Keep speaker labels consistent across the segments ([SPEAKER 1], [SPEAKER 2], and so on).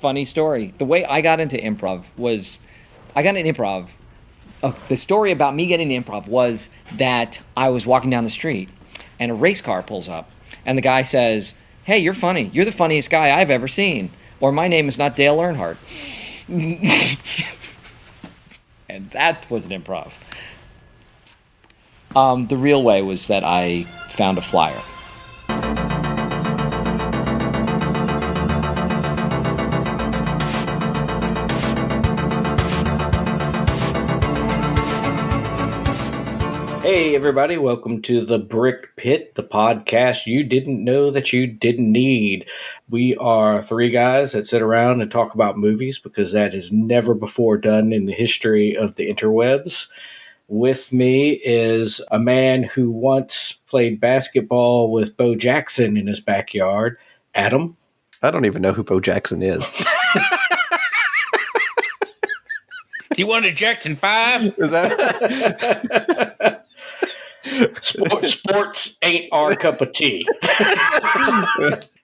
[SPEAKER 1] funny story. The way I got into improv was, the story about me getting into improv was that I was walking down the street and a race car pulls up and the guy says, "Hey, you're funny. You're the funniest guy I've ever seen." Or, "My name is not Dale Earnhardt." And that was an improv. The real way was that I found a flyer.
[SPEAKER 2] Hey everybody, welcome to The Brick Pit, the podcast you didn't know that you didn't need. We are three guys that sit around and talk about movies because that is never before done in the history of the interwebs. With me is a man who once played basketball with Bo Jackson in his backyard, Adam.
[SPEAKER 3] I don't even know who Bo Jackson is.
[SPEAKER 4] You wanted Jackson 5?
[SPEAKER 3] Is that...
[SPEAKER 2] Sports ain't our cup of tea.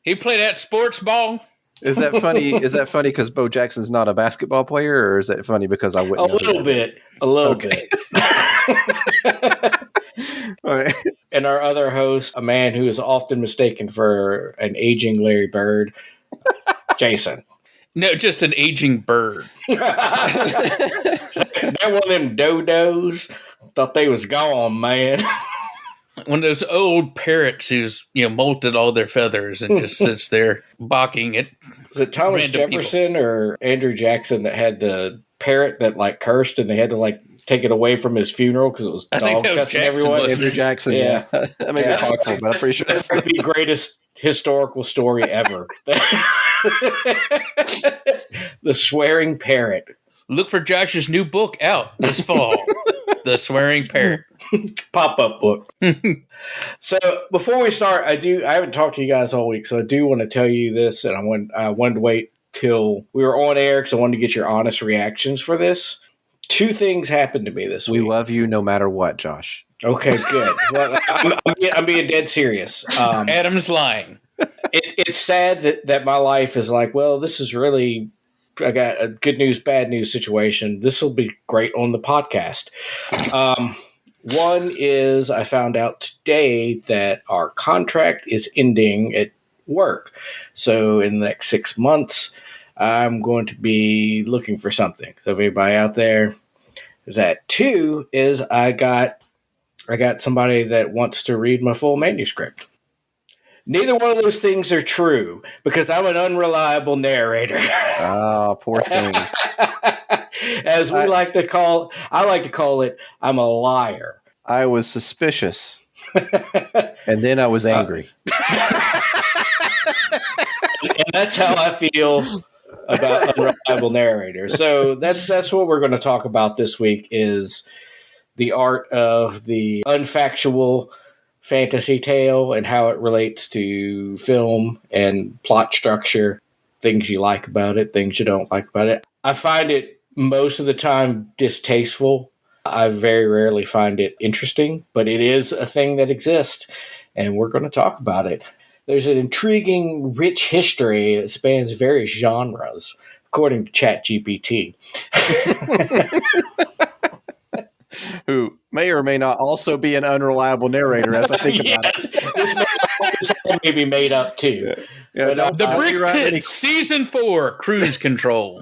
[SPEAKER 4] He played at sports ball.
[SPEAKER 3] Is that funny? Is that funny because Bo Jackson's not a basketball player, or is that funny because I wouldn't?
[SPEAKER 2] A little bit.
[SPEAKER 3] All right.
[SPEAKER 2] And our other host, a man who is often mistaken for an aging Larry Bird, Jason.
[SPEAKER 4] No, just an aging bird.
[SPEAKER 2] That one of them dodos. Thought they was gone, man.
[SPEAKER 4] One of those old parrots who's, molted all their feathers and just sits there barking at
[SPEAKER 2] Was it Thomas Jefferson or Andrew Jackson that had the parrot that cursed and they had to take it away from his funeral because it was dog cussing everyone?
[SPEAKER 3] Andrew Jackson, yeah. That may be possible, but I'm pretty sure
[SPEAKER 2] that's the greatest historical story ever. The swearing parrot.
[SPEAKER 4] Look for Josh's new book out this fall. The Swearing Parrot.
[SPEAKER 2] Pop-up book. So before we start, I haven't talked to you guys all week, so I do want to tell you this, and I wanted to wait till we were on air because I wanted to get your honest reactions for this. Two things happened to me this week.
[SPEAKER 3] We love you no matter what, Josh.
[SPEAKER 2] Okay, good. Well, I'm being dead serious.
[SPEAKER 4] Adam's lying.
[SPEAKER 2] It's sad that my life is this is really... I got a good news, bad news situation. This will be great on the podcast. One is I found out today that our contract is ending at work. So in the next 6 months, I'm going to be looking for something. So if anybody out there is that. Two is I got somebody that wants to read my full manuscript. Neither one of those things are true because I'm an unreliable narrator.
[SPEAKER 3] Oh, poor things.
[SPEAKER 2] As I like to call it, I'm a liar.
[SPEAKER 3] I was suspicious. And then I was angry.
[SPEAKER 2] And that's how I feel about unreliable narrators. So that's what we're going to talk about this week is the art of the unfactual fantasy tale and how it relates to film and plot structure, things you like about it, things you don't like about it. I find it most of the time distasteful. I very rarely find it interesting, but it is a thing that exists, and we're going to talk about it. There's an intriguing, rich history that spans various genres, according to ChatGPT.
[SPEAKER 3] Who may or may not also be an unreliable narrator as I think about it.
[SPEAKER 2] This may be made up too.
[SPEAKER 3] Yeah,
[SPEAKER 2] But,
[SPEAKER 4] The Brick Pit, Season 4, Cruise Control.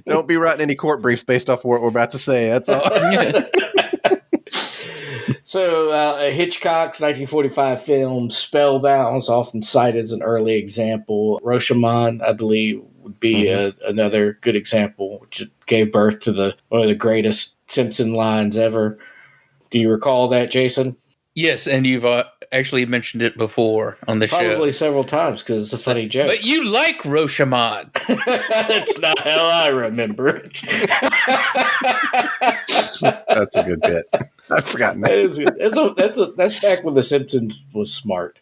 [SPEAKER 3] Don't be writing any court briefs based off of what we're about to say. That's all.
[SPEAKER 2] So Hitchcock's 1945 film Spellbound is often cited as an early example. Rashomon, I believe, would be another good example, which gave birth to one of the greatest Simpson lines ever. Do you recall that, Jason?
[SPEAKER 4] Yes, and you've actually mentioned it before on the show.
[SPEAKER 2] Probably several times because it's a funny joke.
[SPEAKER 4] But you like Rashomon.
[SPEAKER 2] That's not how I remember it.
[SPEAKER 3] That's a good bit. I've forgotten that.
[SPEAKER 2] That's back when The Simpsons was smart.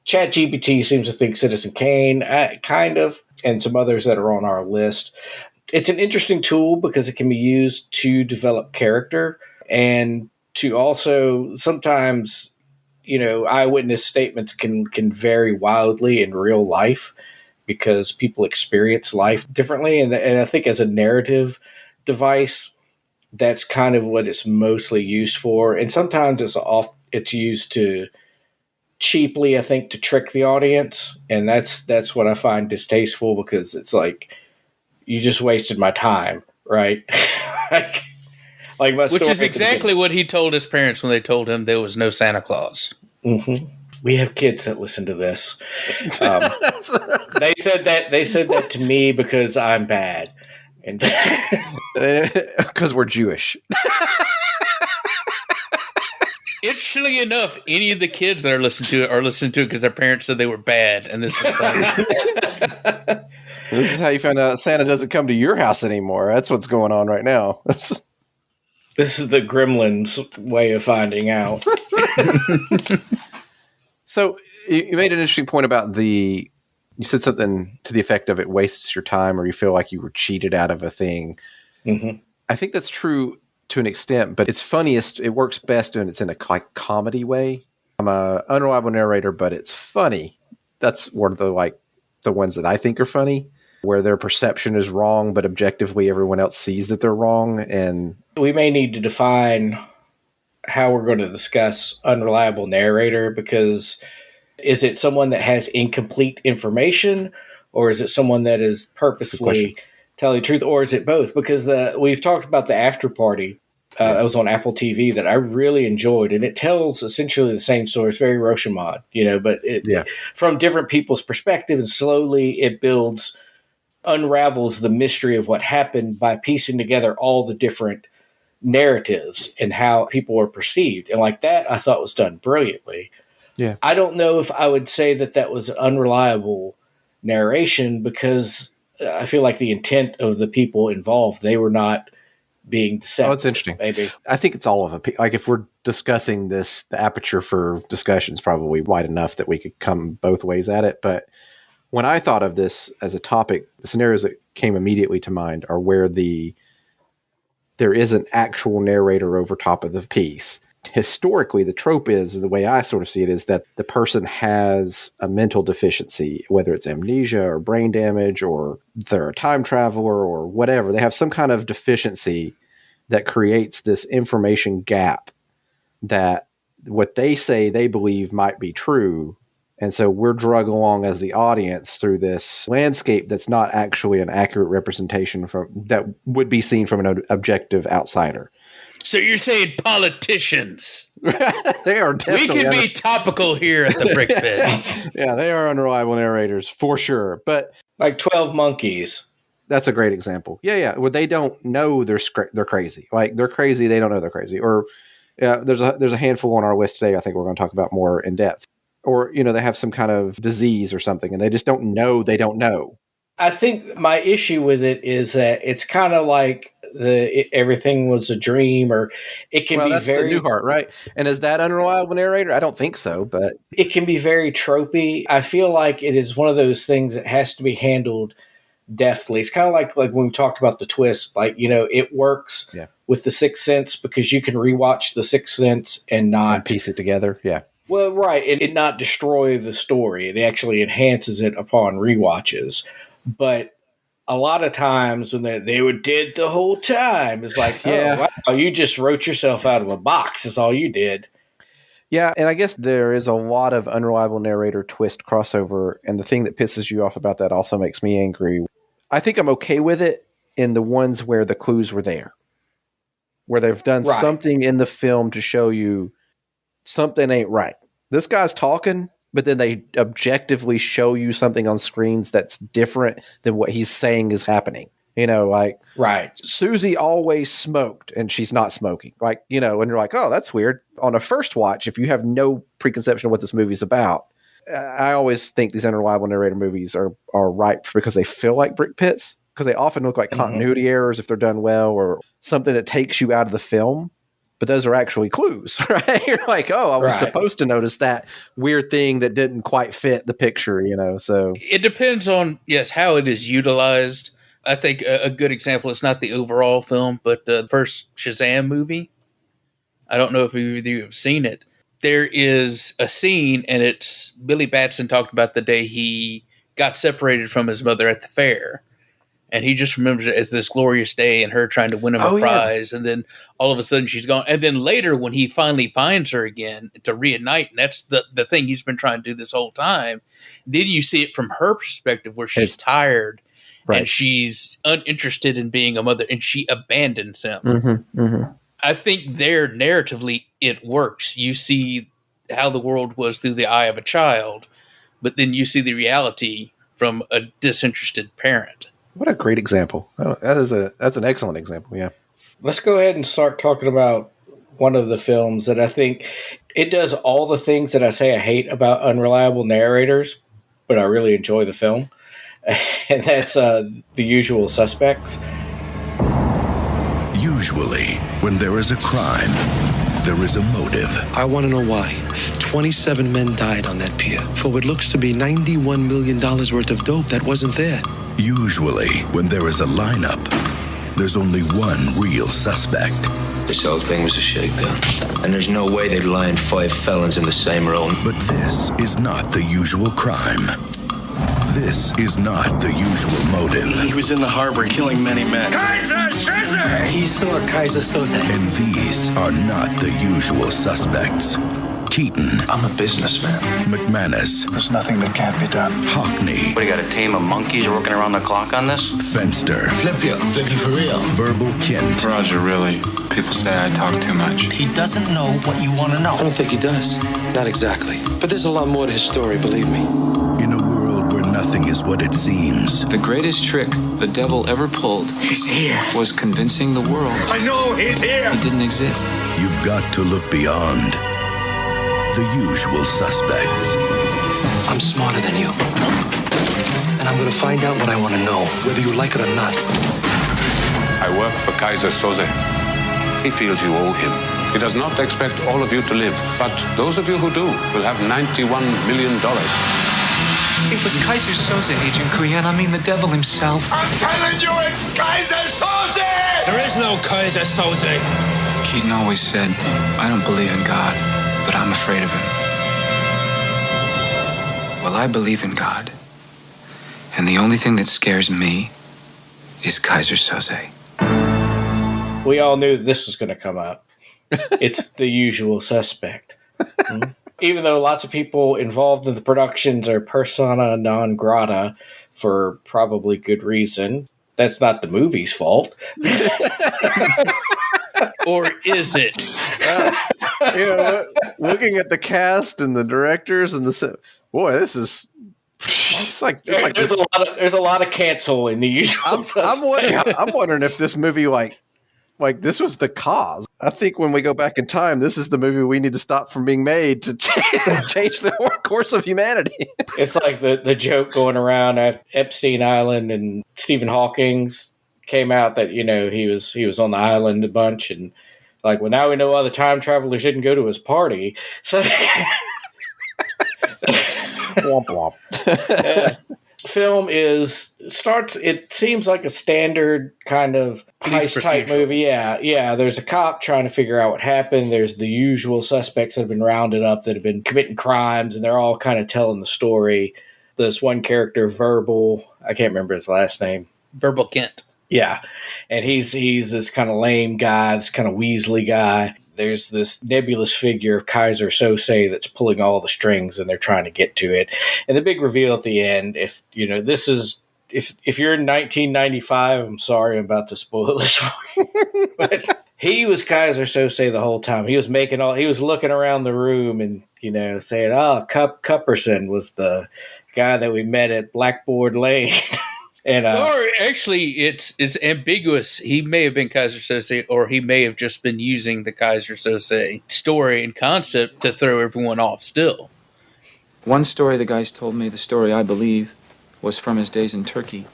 [SPEAKER 2] ChatGPT seems to think Citizen Kane, kind of, and some others that are on our list. It's an interesting tool because it can be used to develop character and to also sometimes eyewitness statements can vary wildly in real life because people experience life differently. And I think as a narrative device, that's kind of what it's mostly used for. And sometimes it's used to cheaply, I think, to trick the audience. And that's what I find distasteful, because it's like, you just wasted my time, right? like my
[SPEAKER 4] Which
[SPEAKER 2] story
[SPEAKER 4] is exactly what he told his parents when they told him there was no Santa Claus.
[SPEAKER 2] Mm-hmm. We have kids that listen to this. They said that to me because I'm bad, and
[SPEAKER 3] because we're Jewish.
[SPEAKER 4] Interestingly enough, any of the kids that are listening to it because their parents said they were bad, and this was funny.
[SPEAKER 3] This is how you find out Santa doesn't come to your house anymore. That's what's going on right now.
[SPEAKER 2] This is the Gremlins way of finding out.
[SPEAKER 3] So you made an interesting point about you said something to the effect of it wastes your time, or you feel like you were cheated out of a thing.
[SPEAKER 2] Mm-hmm.
[SPEAKER 3] I think that's true to an extent, but it works best when it's in a comedy way. I'm a unreliable narrator, but it's funny. That's one of the ones that I think are funny, where their perception is wrong, but objectively everyone else sees that they're wrong. And
[SPEAKER 2] we may need to define how we're going to discuss unreliable narrator, because is it someone that has incomplete information, or is it someone that is purposefully telling the truth, or is it both? Because we've talked about the After Party. It was on Apple TV that I really enjoyed, and it tells essentially the same story. It's very Rashomon, but from different people's perspective, and slowly it unravels the mystery of what happened by piecing together all the different narratives and how people were perceived. And like that, I thought was done brilliantly.
[SPEAKER 3] Yeah.
[SPEAKER 2] I don't know if I would say that was unreliable narration, because I feel like the intent of the people involved, they were not being deceptive.
[SPEAKER 3] Oh, it's interesting.
[SPEAKER 2] Maybe.
[SPEAKER 3] I think it's all of it. Like, if we're discussing this, the aperture for discussion is probably wide enough that we could come both ways at it. But when I thought of this as a topic, the scenarios that came immediately to mind are where there is an actual narrator over top of the piece. Historically, the trope is, the way I sort of see it, is that the person has a mental deficiency, whether it's amnesia or brain damage, or they're a time traveler or whatever. They have some kind of deficiency that creates this information gap that what they say they believe might be true. And so we're dragged along as the audience through this landscape that's not actually an accurate representation that would be seen from an objective outsider.
[SPEAKER 4] So you're saying politicians?
[SPEAKER 3] They are definitely.
[SPEAKER 4] We can be topical here at the Brick Pit.
[SPEAKER 3] Yeah, they are unreliable narrators for sure. But
[SPEAKER 2] like 12 Monkeys.
[SPEAKER 3] That's a great example. Yeah. Well, they don't know they're crazy. Like, they're crazy. They don't know they're crazy. Or there's a handful on our list today. I think we're going to talk about more in depth. Or, they have some kind of disease or something, and they just don't know they don't know.
[SPEAKER 2] I think my issue with it is that it's kind of like everything was a dream, or it can be
[SPEAKER 3] that's
[SPEAKER 2] very
[SPEAKER 3] the Newhart, right? And is that unreliable narrator? I don't think so, but
[SPEAKER 2] it can be very tropey. I feel like it is one of those things that has to be handled deftly. It's kind of like when we talked about the twist, it works with The Sixth Sense, because you can rewatch The Sixth Sense and not
[SPEAKER 3] piece it together. Yeah.
[SPEAKER 2] Well, right. It not destroy the story. It actually enhances it upon rewatches. But a lot of times when they were dead the whole time, it's like, oh, wow, you just wrote yourself out of a box. That's all you did.
[SPEAKER 3] Yeah, and I guess there is a lot of unreliable narrator twist crossover, and the thing that pisses you off about that also makes me angry. I think I'm okay with it in the ones where the clues were there, where they've done something in the film to show you something ain't right. This guy's talking, but then they objectively show you something on screens that's different than what he's saying is happening. Susie always smoked and she's not smoking. And you're like, oh, that's weird. On a first watch, if you have no preconception of what this movie's about, I always think these unreliable narrator movies are ripe because they feel like brick pits, because they often look like continuity errors if they're done well, or something that takes you out of the film. But those are actually clues, right? You're like, oh, I was supposed to notice that weird thing that didn't quite fit the picture, so.
[SPEAKER 4] It depends on, how it is utilized. I think a good example is not the overall film, but the first Shazam movie. I don't know if either of you have seen it. there is a scene, and it's Billy Batson talked about the day he got separated from his mother at the fair. And he just remembers it as this glorious day and her trying to win him a prize. And then all of a sudden she's gone. And then later when he finally finds her again to reunite, and that's the thing he's been trying to do this whole time, then you see it from her perspective where she's tired and she's uninterested in being a mother and she abandons him.
[SPEAKER 3] Mm-hmm, mm-hmm.
[SPEAKER 4] I think there narratively it works. You see how the world was through the eye of a child, but then you see the reality from a disinterested parent.
[SPEAKER 3] What a great example. Oh, that's an excellent example, yeah.
[SPEAKER 2] Let's go ahead and start talking about one of the films that I think it does all the things that I say I hate about unreliable narrators, but I really enjoy the film. And that's The Usual Suspects.
[SPEAKER 5] Usually, when there is a crime, there is a motive.
[SPEAKER 6] I want to know why. 27 men died on that pier for what looks to be $91 million worth of dope that wasn't there.
[SPEAKER 5] Usually, when there is a lineup, there's only one real suspect.
[SPEAKER 7] This whole thing was a shakedown. And there's no way they'd line 5 felons in the same room.
[SPEAKER 5] But this is not the usual crime. This is not the usual motive.
[SPEAKER 6] He was in the harbor killing many men.
[SPEAKER 7] Kaiser Soze! He saw Kaiser Soze.
[SPEAKER 5] And these are not the usual suspects. Keaton.
[SPEAKER 6] I'm a businessman.
[SPEAKER 5] McManus.
[SPEAKER 6] There's nothing that can't be done.
[SPEAKER 5] Hockney.
[SPEAKER 8] What, you got a team of monkeys working around the clock on this?
[SPEAKER 5] Fenster.
[SPEAKER 6] Flip you for real.
[SPEAKER 5] Verbal Kint.
[SPEAKER 9] Roger, really. People say I talk too much.
[SPEAKER 6] He doesn't know what you want to know. I don't think he does. Not exactly. But there's a lot more to his story, believe me.
[SPEAKER 5] In a world where nothing is what it seems.
[SPEAKER 9] The greatest trick the devil ever pulled
[SPEAKER 6] He's here.
[SPEAKER 9] was convincing the world
[SPEAKER 6] I know he's here.
[SPEAKER 9] he didn't exist.
[SPEAKER 5] You've got to look beyond the usual suspects.
[SPEAKER 6] I'm smarter than you. And I'm going to find out what I want to know, whether you like it or not.
[SPEAKER 10] I work for Kaiser Soze. He feels you owe him. He does not expect all of you to live, but those of you who do will have $91 million.
[SPEAKER 6] It was Kaiser Soze, Agent Kuyan. I mean the devil himself.
[SPEAKER 10] I'm telling you, it's Kaiser Soze!
[SPEAKER 6] There is no Kaiser Soze.
[SPEAKER 9] Keaton always said, I don't believe in God, but I'm afraid of him. Well, I believe in God. And the only thing that scares me is Kaiser Soze.
[SPEAKER 2] We all knew this was going to come up. It's The Usual Suspect. Even though lots of people involved in the productions are persona non grata for probably good reason, that's not the movie's fault.
[SPEAKER 4] Or is it?
[SPEAKER 3] Looking at the cast and the directors and boy, this is
[SPEAKER 2] there's a lot of cancel in The Usual Suspect.
[SPEAKER 3] I'm wondering if this movie like this was the cause. I think when we go back in time, this is the movie we need to stop from being made to change the course of humanity. It's
[SPEAKER 2] like the joke going around at Epstein Island, and Stephen Hawking's came out that he was on the island a bunch, and like, well, now we know all the time travelers didn't go to his party. So
[SPEAKER 3] womp womp.
[SPEAKER 2] Yeah. Film it seems like a standard kind of heist type movie. Yeah. There's a cop trying to figure out what happened. There's the usual suspects that have been rounded up that have been committing crimes, and they're all kind of telling the story. This one character, Verbal, I can't remember his last name.
[SPEAKER 4] Verbal Kint.
[SPEAKER 2] Yeah. And he's this kind of lame guy, this kind of Weasley guy. There's this nebulous figure of Kaiser Soze that's pulling all the strings, and they're trying to get to it. And the big reveal at the end, if you're in 1995, I'm sorry, I'm about to spoil this for you. But he was Kaiser Soze the whole time. He was he was looking around the room and, saying, Cupperson was the guy that we met at Blackboard Lane. And,
[SPEAKER 4] or actually, it's ambiguous. He may have been Kaiser Soze, or he may have just been using the Kaiser Soze story and concept to throw everyone off still.
[SPEAKER 9] One story the guys told me, the story I believe, was from his days in Turkey.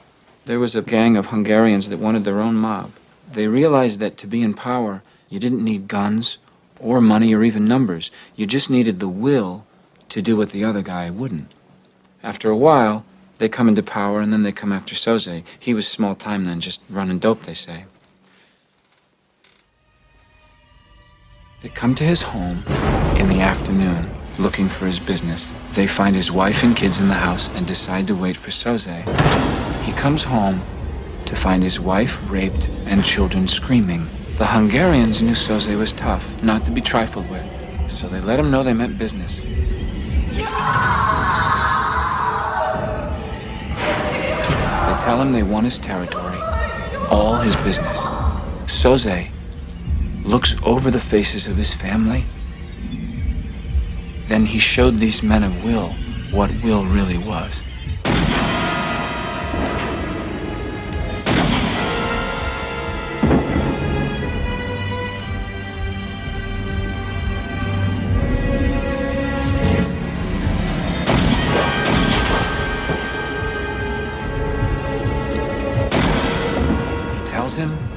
[SPEAKER 9] There was a gang of Hungarians that wanted their own mob. They realized that to be in power, you didn't need guns or money or even numbers. You just needed the will to do what the other guy wouldn't. After a while, they come into power, and then they come after Soze. He was small time then, just running dope, they say. They come to his home in the afternoon, looking for his business. They find his wife and kids in the house and decide to wait for Soze. He comes home to find his wife raped and children screaming. The Hungarians knew Soze was tough, not to be trifled with, so they let him know they meant business. They tell him they want his territory, all his business. Soze looks over the faces of his family. Then he showed these men of will what will really was.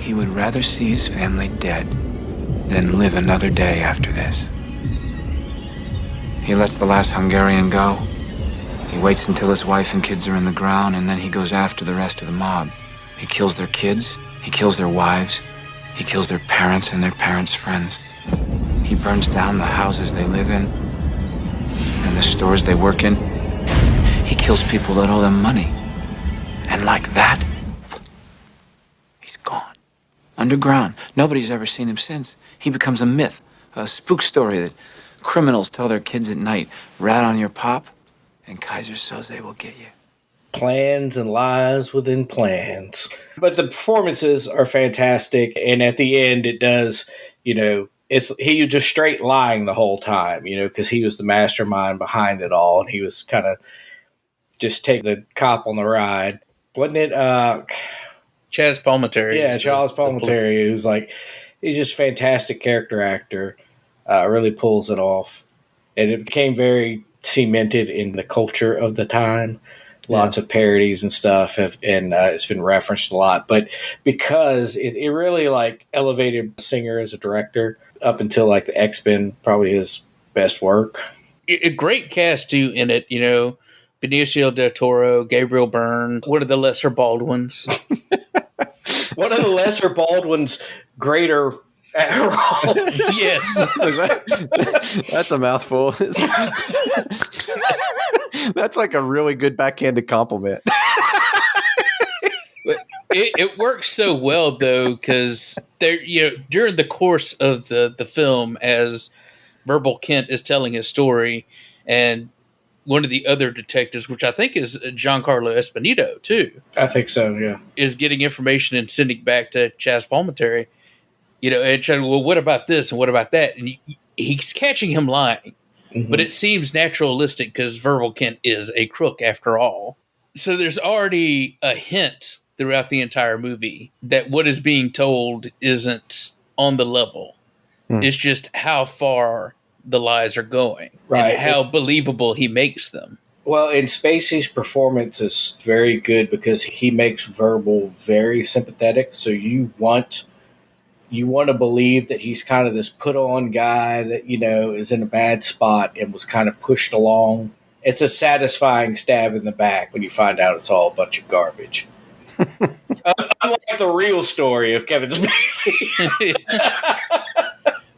[SPEAKER 9] He would rather see his family dead than live another day after this. He lets the last Hungarian go. He waits until his wife and kids are in the ground, and then he goes after the rest of the mob. He kills their kids, he kills their wives, he kills their parents and their parents' friends. He burns down the houses they live in and the stores they work in. He kills people that owe them money. And like that, he's gone. Underground. Nobody's ever seen him since. He becomes a myth, a spook story that criminals tell their kids at night. Rat on your pop, and Kaiser Soze will get you.
[SPEAKER 2] Plans and lies within plans. But the performances are fantastic, and at the end it does, he was just straight lying the whole time, because he was the mastermind behind it all, and he was kind of just taking the cop on the ride. Wasn't it
[SPEAKER 4] Chaz Palminteri?
[SPEAKER 2] Yeah, Charles Palminteri, he's just a fantastic character actor. Really pulls it off. And it became very cemented in the culture of the time. Lots of parodies and stuff, it's been referenced a lot. But because it really elevated Singer as a director up until the X-Men, probably his best work.
[SPEAKER 4] A great cast too in it, Benicio del Toro, Gabriel Byrne, one of the lesser Baldwins.
[SPEAKER 2] One of the lesser Baldwin's greater roles.
[SPEAKER 4] Yes.
[SPEAKER 3] That's a mouthful. That's a really good backhanded compliment.
[SPEAKER 4] It works so well though, because during the course of the film, as Verbal Kint is telling his story, and one of the other detectives, which I think is Giancarlo Esposito too.
[SPEAKER 2] I think so, yeah.
[SPEAKER 4] Is getting information and sending back to Chaz Palminteri, and trying, well, what about this and what about that? And he's catching him lying. Mm-hmm. But it seems naturalistic because Verbal Kint is a crook after all. So there's already a hint throughout the entire movie that what is being told isn't on the level. It's just how far the lies are going, right? And how believable he makes them.
[SPEAKER 2] Well, and Spacey's performance is very good because he makes Verbal very sympathetic. So you want to believe that he's kind of this put-on guy that, is in a bad spot and was kind of pushed along. It's a satisfying stab in the back when you find out it's all a bunch of garbage. Unlike the real story of Kevin Spacey.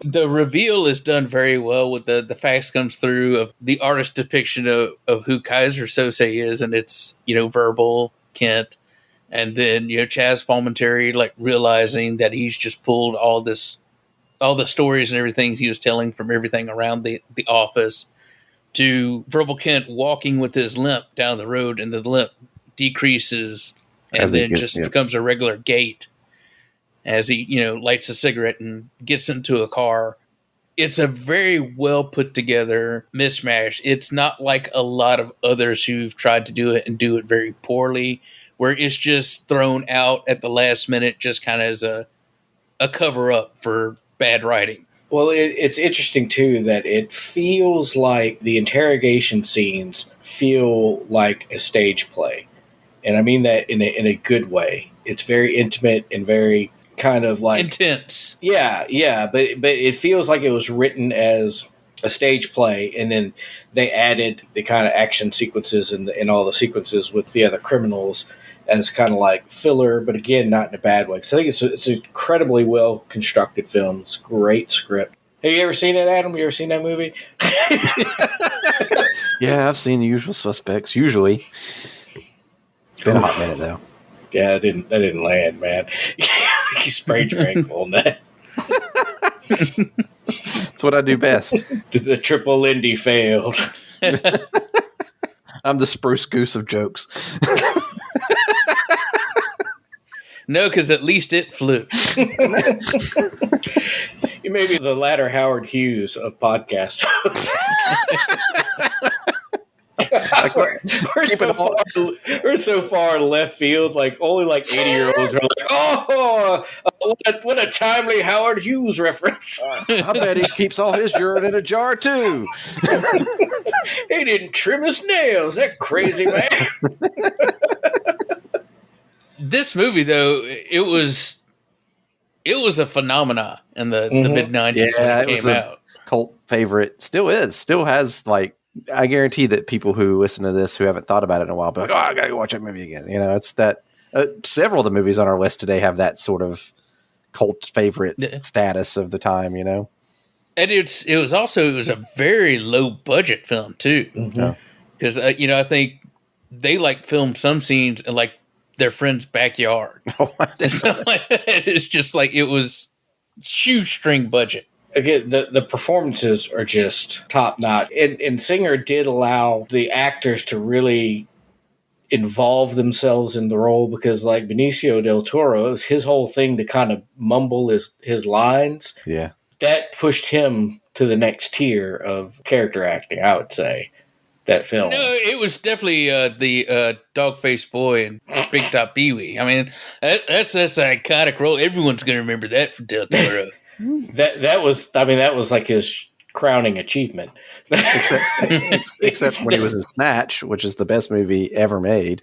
[SPEAKER 4] The reveal is done very well with the facts comes through of the artist depiction of who Kaiser Soze is, and it's, Verbal Kint. And then, Chaz Palminteri, realizing that he's just pulled all the stories and everything he was telling from everything around the office, to Verbal Kint walking with his limp down the road, and the limp decreases and then becomes a regular gait as he, lights a cigarette and gets into a car. It's a very well put together mishmash. It's not like a lot of others who've tried to do it and do it very poorly, where it's just thrown out at the last minute, just kind of as a cover up for bad writing.
[SPEAKER 2] Well, it's interesting too that it feels like the interrogation scenes feel like a stage play, and I mean that in a good way. It's very intimate and very kind of
[SPEAKER 4] intense.
[SPEAKER 2] Yeah, but it feels like it was written as a stage play, and then they added the kind of action sequences and all the sequences with the other criminals as kind of filler, but again, not in a bad way. So I think it's an incredibly well constructed film. It's a great script. Have you ever seen it, Adam? You ever seen that movie?
[SPEAKER 3] Yeah, I've seen The Usual Suspects. Usually, it's been a hot minute though.
[SPEAKER 2] Yeah, that didn't land, man. You sprained your ankle on that.
[SPEAKER 3] That's what I do best.
[SPEAKER 2] The triple Lindy failed.
[SPEAKER 3] I'm the spruce goose of jokes.
[SPEAKER 4] No, because at least it flew.
[SPEAKER 2] You may be the latter Howard Hughes of podcast hosts. We're so far left field. Like only like 80-year-olds are like, "Oh, what a timely Howard Hughes reference."
[SPEAKER 3] I bet he keeps all his urine in a jar too.
[SPEAKER 2] He didn't trim his nails. That crazy man.
[SPEAKER 4] This movie, though, it was a phenomena in the mid 90s
[SPEAKER 3] Yeah,
[SPEAKER 4] when it came out.
[SPEAKER 3] Cult favorite. Still is. Still has, like, I guarantee that people who listen to this who haven't thought about it in a while be like, oh, I gotta go watch that movie again. You know, it's that several of the movies on our list today have that sort of cult favorite status of the time, you know. And
[SPEAKER 4] it was a very low budget film too. Because I think they like filmed some scenes in like their friend's backyard. It's just like it was shoestring budget.
[SPEAKER 2] Again, the performances are just top notch. And Singer did allow the actors to really involve themselves in the role because, like Benicio del Toro, it was his whole thing to kind of mumble his lines.
[SPEAKER 3] Yeah.
[SPEAKER 2] That pushed him to the next tier of character acting, I would say. That film.
[SPEAKER 4] No, it was definitely the dog-faced boy and Big Top Pee-wee. I mean, that's an iconic role. Everyone's going to remember that from Del Toro.
[SPEAKER 2] that was like his crowning achievement.
[SPEAKER 3] Except when he was in Snatch, which is the best movie ever made.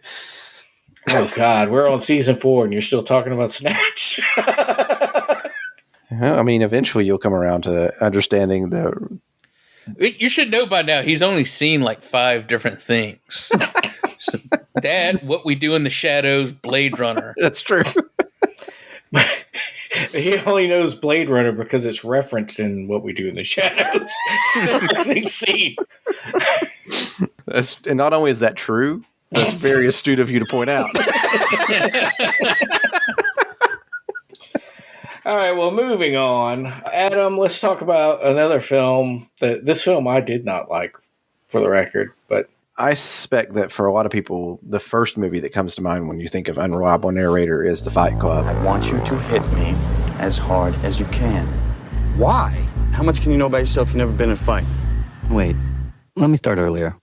[SPEAKER 2] Oh God, we're on season 4 and you're still talking about Snatch.
[SPEAKER 3] I mean, eventually you'll come around to understanding the.
[SPEAKER 4] You should know by now, he's only seen like 5 different things. So that, What We Do in the Shadows, Blade Runner.
[SPEAKER 3] That's true.
[SPEAKER 2] He only knows Blade Runner because it's referenced in What We Do in the Shadows. He's seen.
[SPEAKER 3] And not only is that true, that's very astute of you to point out.
[SPEAKER 2] All right, well, moving on. Adam, let's talk about another film. This film I did not like, for the record, but
[SPEAKER 3] I suspect that for a lot of people, the first movie that comes to mind when you think of Unreliable Narrator is The Fight Club.
[SPEAKER 11] I want you to hit me as hard as you can. Why? How much can you know about yourself? You've never been in a fight.
[SPEAKER 12] Wait, let me start earlier.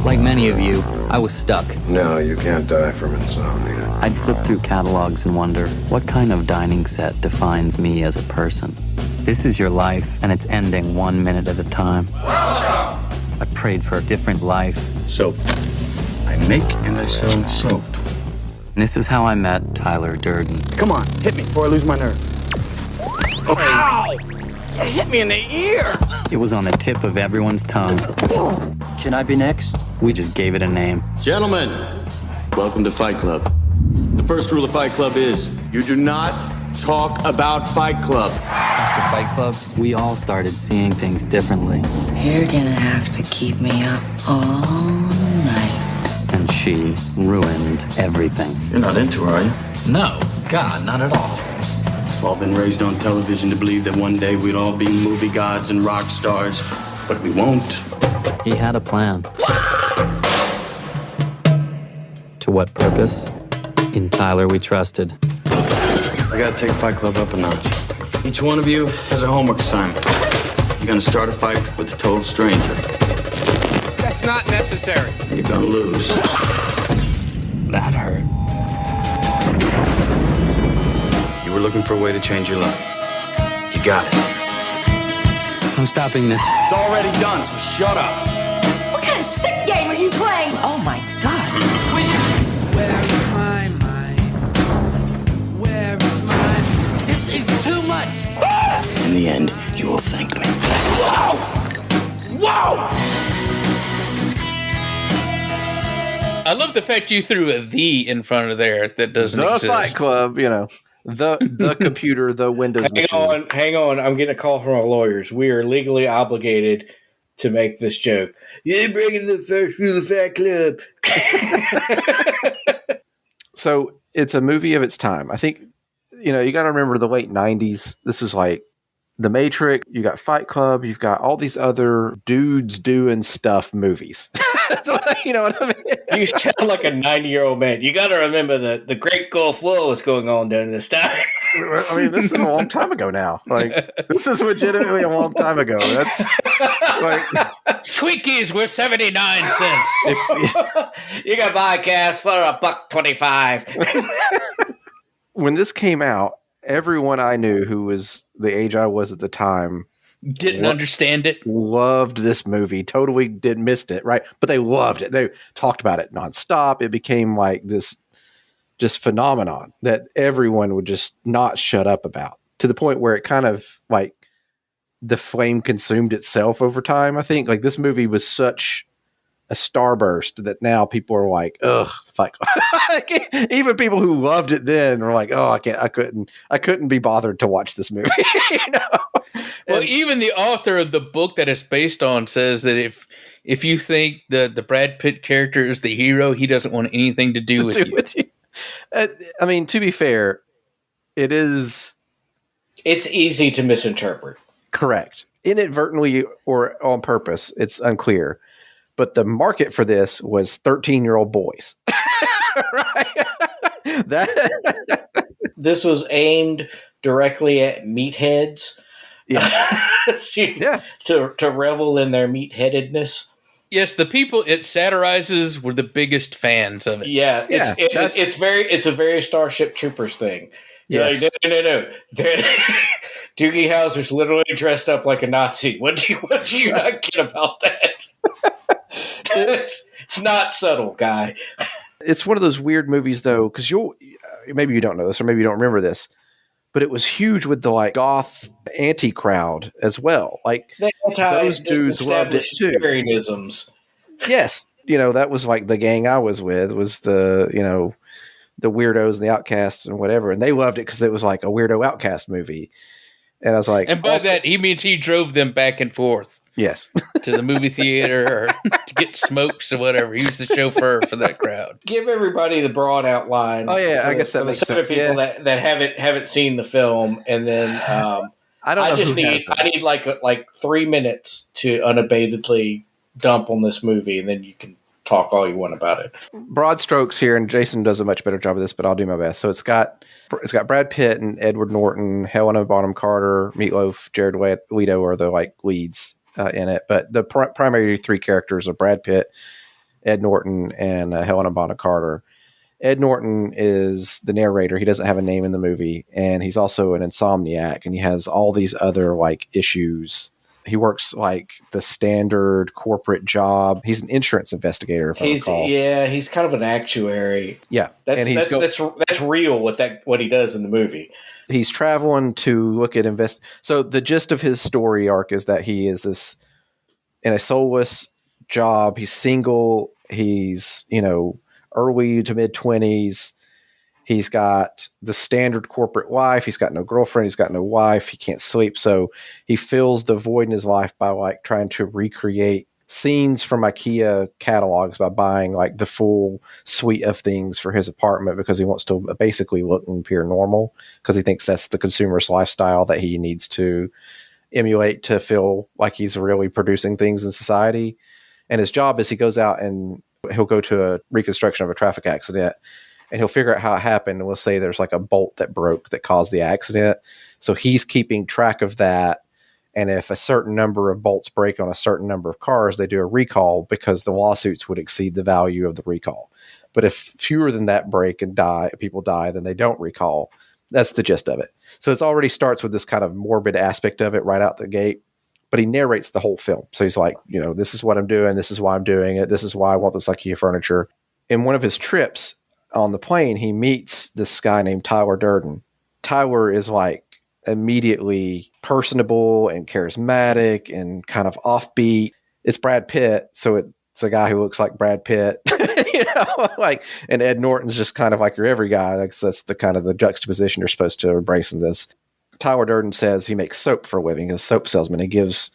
[SPEAKER 12] Like many of you, I was stuck.
[SPEAKER 13] No, you can't die from insomnia.
[SPEAKER 12] I'd flip through catalogs and wonder, what kind of dining set defines me as a person? This is your life, and it's ending 1 minute at a time. I prayed for a different life.
[SPEAKER 11] Soap. I make and I sell soap.
[SPEAKER 12] And this is how I met Tyler Durden.
[SPEAKER 11] Come on, hit me before I lose my nerve. Ow! You hit me in the ear!
[SPEAKER 12] It was on the tip of everyone's tongue.
[SPEAKER 11] Can I be next?
[SPEAKER 12] We just gave it a name.
[SPEAKER 14] Gentlemen, welcome to Fight Club. The first rule of Fight Club is you do not talk about Fight Club.
[SPEAKER 12] After Fight Club, we all started seeing things differently.
[SPEAKER 15] You're gonna have to keep me up all night.
[SPEAKER 12] And she ruined everything.
[SPEAKER 11] You're not into her, are you?
[SPEAKER 12] No, God, not at all.
[SPEAKER 11] We've all been raised on television to believe that one day we'd all be movie gods and rock stars, but we won't.
[SPEAKER 12] He had a plan. To what purpose? In Tyler we trusted.
[SPEAKER 11] I gotta take Fight Club up a notch. Each one of you has a homework assignment. You're gonna start a fight with a total stranger.
[SPEAKER 16] That's not necessary.
[SPEAKER 11] You're gonna lose.
[SPEAKER 12] That hurt.
[SPEAKER 11] You were looking for a way to change your life. You got it.
[SPEAKER 12] I'm stopping this.
[SPEAKER 11] It's already done, so shut up.
[SPEAKER 15] What kind of sick game are you playing? Oh my God.
[SPEAKER 16] Where is my mind? Where is mine? This is too much.
[SPEAKER 11] In the end, you will thank me. Whoa! Whoa!
[SPEAKER 4] I love the fact you threw a "the" in front of there that doesn't exist.
[SPEAKER 3] The Fight Club, you know. the computer, the Windows machine.
[SPEAKER 2] Hang on. I'm getting a call from our lawyers. We are legally obligated to make this joke. You're breaking the first rule of Fight Club.
[SPEAKER 3] So it's a movie of its time. I think, you got to remember the late 90s. This is like The Matrix. You got Fight Club. You've got all these other dudes doing stuff movies. You know what I mean?
[SPEAKER 2] You sound like a 90-year-old man. You got to remember the Great Gulf War was going on during this time.
[SPEAKER 3] I mean, this is a long time ago now. Like, this is legitimately a long time ago. That's like
[SPEAKER 4] Twinkies were 79 cents.
[SPEAKER 2] You can buy gas for $1.25.
[SPEAKER 3] When this came out, everyone I knew who was the age I was at the time
[SPEAKER 4] didn't understand it.
[SPEAKER 3] Loved this movie. Totally missed it, right? But they loved it. They talked about it nonstop. It became like this just phenomenon that everyone would just not shut up about, to the point where it kind of like the flame consumed itself over time. I think like this movie was such a starburst that now people are like, ugh, fuck. Even people who loved it then were like, oh, I couldn't be bothered to watch this movie.
[SPEAKER 4] Well, even the author of the book that it's based on says that if you think the Brad Pitt character is the hero, he doesn't want anything to do with you.
[SPEAKER 3] I mean, to be fair, it's
[SPEAKER 2] easy to misinterpret.
[SPEAKER 3] Correct. Inadvertently or on purpose, it's unclear. But the market for this was 13-year-old boys. Right?
[SPEAKER 2] This was aimed directly at meatheads.
[SPEAKER 3] Yeah.
[SPEAKER 2] To revel in their meatheadedness.
[SPEAKER 4] Yes, the people it satirizes were the biggest fans of it.
[SPEAKER 2] Yeah, it's a very Starship Troopers thing.
[SPEAKER 3] Yes.
[SPEAKER 2] Like, no. Doogie Howser's literally dressed up like a Nazi. What do you not get about that? It's not subtle, guy.
[SPEAKER 3] It's one of those weird movies, though, because maybe you don't know this, or maybe you don't remember this, but it was huge with the like goth anti-crowd as well. Like those dudes loved it too. Yes, that was like the gang I was with, was the the weirdos and the outcasts and whatever, and they loved it because it was like a weirdo outcast movie. And I was like,
[SPEAKER 4] and by that he means he drove them back and forth.
[SPEAKER 3] Yes.
[SPEAKER 4] To the movie theater or to get smokes or whatever. He was the chauffeur for that crowd.
[SPEAKER 2] Give everybody the broad outline.
[SPEAKER 3] Oh yeah, I guess that makes sense.
[SPEAKER 2] People that haven't seen the film, and then I need like 3 minutes to unabatedly dump on this movie, and then you can talk all you want about it.
[SPEAKER 3] Broad strokes here, and Jason does a much better job of this, but I'll do my best. So it's got Brad Pitt and Edward Norton, Helena Bonham Carter, Meatloaf, Jared Leto are the like leads in it. But the primary three characters are Brad Pitt, Ed Norton, and Helena Bonham Carter. Ed Norton is the narrator. He doesn't have a name in the movie, and he's also an insomniac, and he has all these other like issues. He works like the standard corporate job. He's an insurance investigator, if I recall.
[SPEAKER 2] Yeah, he's kind of an actuary.
[SPEAKER 3] Yeah,
[SPEAKER 2] that's real with what he does in the movie.
[SPEAKER 3] He's traveling to look at So the gist of his story arc is that he is this in a soulless job. He's single. He's early to mid 20s. He's got the standard corporate life. He's got no girlfriend. He's got no wife. He can't sleep. So he fills the void in his life by like trying to recreate scenes from IKEA catalogs by buying like the full suite of things for his apartment because he wants to basically look and appear normal because he thinks that's the consumerist lifestyle that he needs to emulate to feel like he's really producing things in society. And his job is he goes out and he'll go to a reconstruction of a traffic accident. And he'll figure out how it happened. And we'll say there's like a bolt that broke that caused the accident. So he's keeping track of that. And if a certain number of bolts break on a certain number of cars, they do a recall because the lawsuits would exceed the value of the recall. But if fewer than that break and people die, then they don't recall. That's the gist of it. So it already starts with this kind of morbid aspect of it right out the gate. But he narrates the whole film. So he's like, this is what I'm doing. This is why I'm doing it. This is why I want this IKEA furniture. In one of his trips, on the plane, he meets this guy named Tyler Durden. Tyler is like immediately personable and charismatic and kind of offbeat. It's Brad Pitt, so It's a guy who looks like Brad Pitt, and Ed Norton's just kind of like your every guy. That's the kind of the juxtaposition you're supposed to embrace in this. Tyler Durden says he makes soap for a living. He's a soap salesman. He gives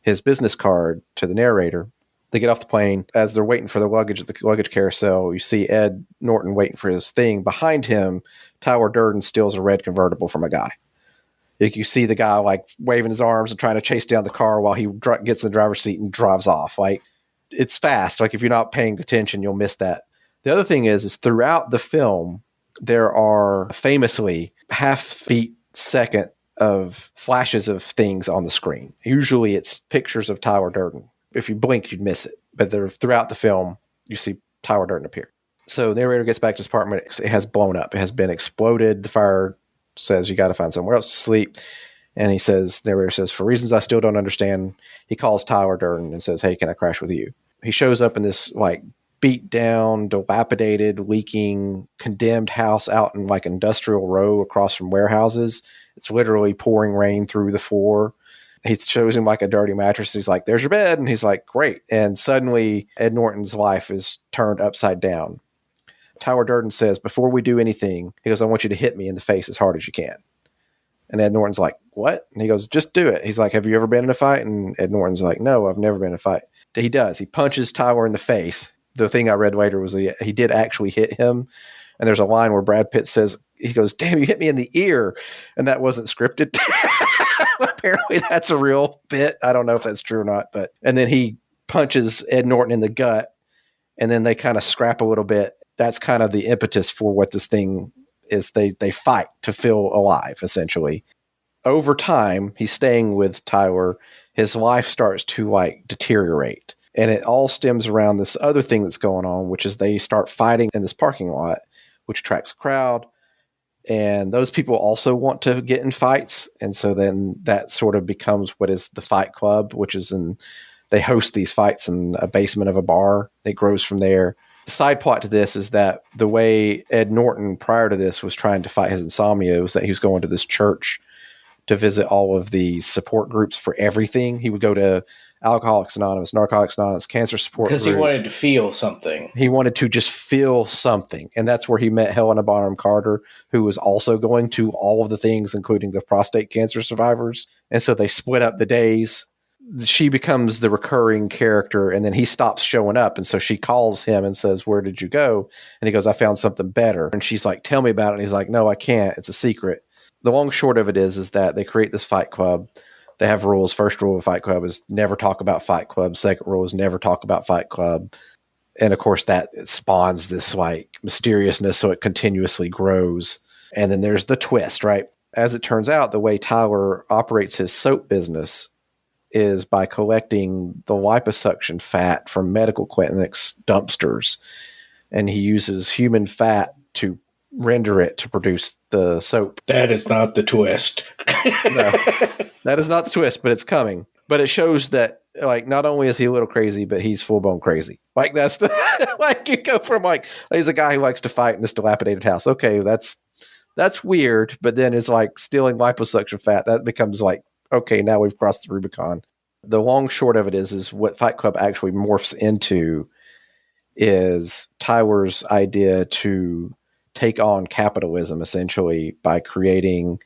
[SPEAKER 3] his business card to the narrator. They get off the plane. As they're waiting for the luggage at the luggage carousel, you see Ed Norton waiting for his thing. Behind him, Tyler Durden steals a red convertible from a guy. You see the guy like waving his arms and trying to chase down the car while he gets in the driver's seat and drives off. Like, it's fast. Like, if you're not paying attention, you'll miss that. The other thing is throughout the film, there are famously half-beat second of flashes of things on the screen. Usually it's pictures of Tyler Durden. If you blink, you'd miss it. But throughout the film, you see Tyler Durden appear. So the narrator gets back to his apartment. It has blown up. It has been exploded. The fire says, you got to find somewhere else to sleep. And narrator says, for reasons I still don't understand, he calls Tyler Durden and says, hey, can I crash with you? He shows up in this like beat down, dilapidated, leaking, condemned house out in like industrial row across from warehouses. It's literally pouring rain through the floor. He shows him like a dirty mattress. He's like, there's your bed. And he's like, great. And suddenly Ed Norton's life is turned upside down. Tyler Durden says, before we do anything, he goes, I want you to hit me in the face as hard as you can. And Ed Norton's like, what? And he goes, just do it. He's like, have you ever been in a fight? And Ed Norton's like, no, I've never been in a fight. He does. He punches Tyler in the face. The thing I read later was he did actually hit him. And there's a line where Brad Pitt says, he goes, damn, you hit me in the ear. And that wasn't scripted. Apparently that's a real bit. I don't know if that's true or not. And then he punches Ed Norton in the gut. And then they kind of scrap a little bit. That's kind of the impetus for what this thing is. They fight to feel alive, essentially. Over time, he's staying with Tyler. His life starts to like deteriorate. And it all stems around this other thing that's going on, which is they start fighting in this parking lot, which attracts a crowd. And those people also want to get in fights. And so then that sort of becomes what is the Fight Club, which is they host these fights in a basement of a bar. It grows from there. The side plot to this is that the way Ed Norton prior to this was trying to fight his insomnia was that he was going to this church to visit all of the support groups for everything. He would go to Alcoholics Anonymous, Narcotics Anonymous, Cancer Support Group.
[SPEAKER 2] Because he wanted to feel something.
[SPEAKER 3] He wanted to just feel something. And that's where he met Helena Bonham Carter, who was also going to all of the things, including the prostate cancer survivors. And so they split up the days. She becomes the recurring character, and then he stops showing up. And so she calls him and says, where did you go? And he goes, I found something better. And she's like, tell me about it. And he's like, no, I can't. It's a secret. The long short of it is that they create this Fight Club. They have rules. First rule of Fight Club is never talk about Fight Club. Second rule is never talk about Fight Club. And of course that spawns this like mysteriousness. So it continuously grows. And then there's the twist, right? As it turns out, the way Tyler operates his soap business is by collecting the liposuction fat from medical clinics dumpsters. And he uses human fat to render it to produce the soap.
[SPEAKER 2] That is not the twist.
[SPEAKER 3] No, that is not the twist, but it's coming. But it shows that like not only is he a little crazy, but he's full blown crazy. Like that's the like you go from like he's a guy who likes to fight in this dilapidated house. Okay, that's weird, but then it's like stealing liposuction fat. That becomes like, okay, now we've crossed the Rubicon. The long short of it is what Fight Club actually morphs into is Tyler's idea to take on capitalism essentially by creating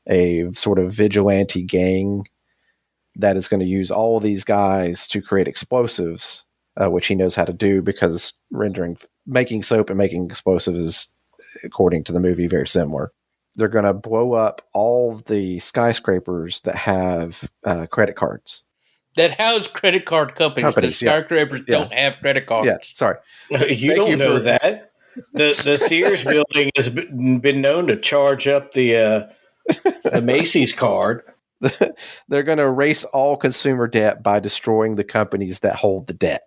[SPEAKER 3] a sort of vigilante gang that is going to use all these guys to create explosives, which he knows how to do because making soap and making explosives is, according to the movie, very similar. They're going to blow up all the skyscrapers that have credit cards.
[SPEAKER 4] That house credit card companies. The skyscrapers don't have credit cards.
[SPEAKER 3] Yeah, sorry.
[SPEAKER 2] You don't know that. The Sears building has been known to charge up the Macy's card.
[SPEAKER 3] They're going to erase all consumer debt by destroying the companies that hold the debt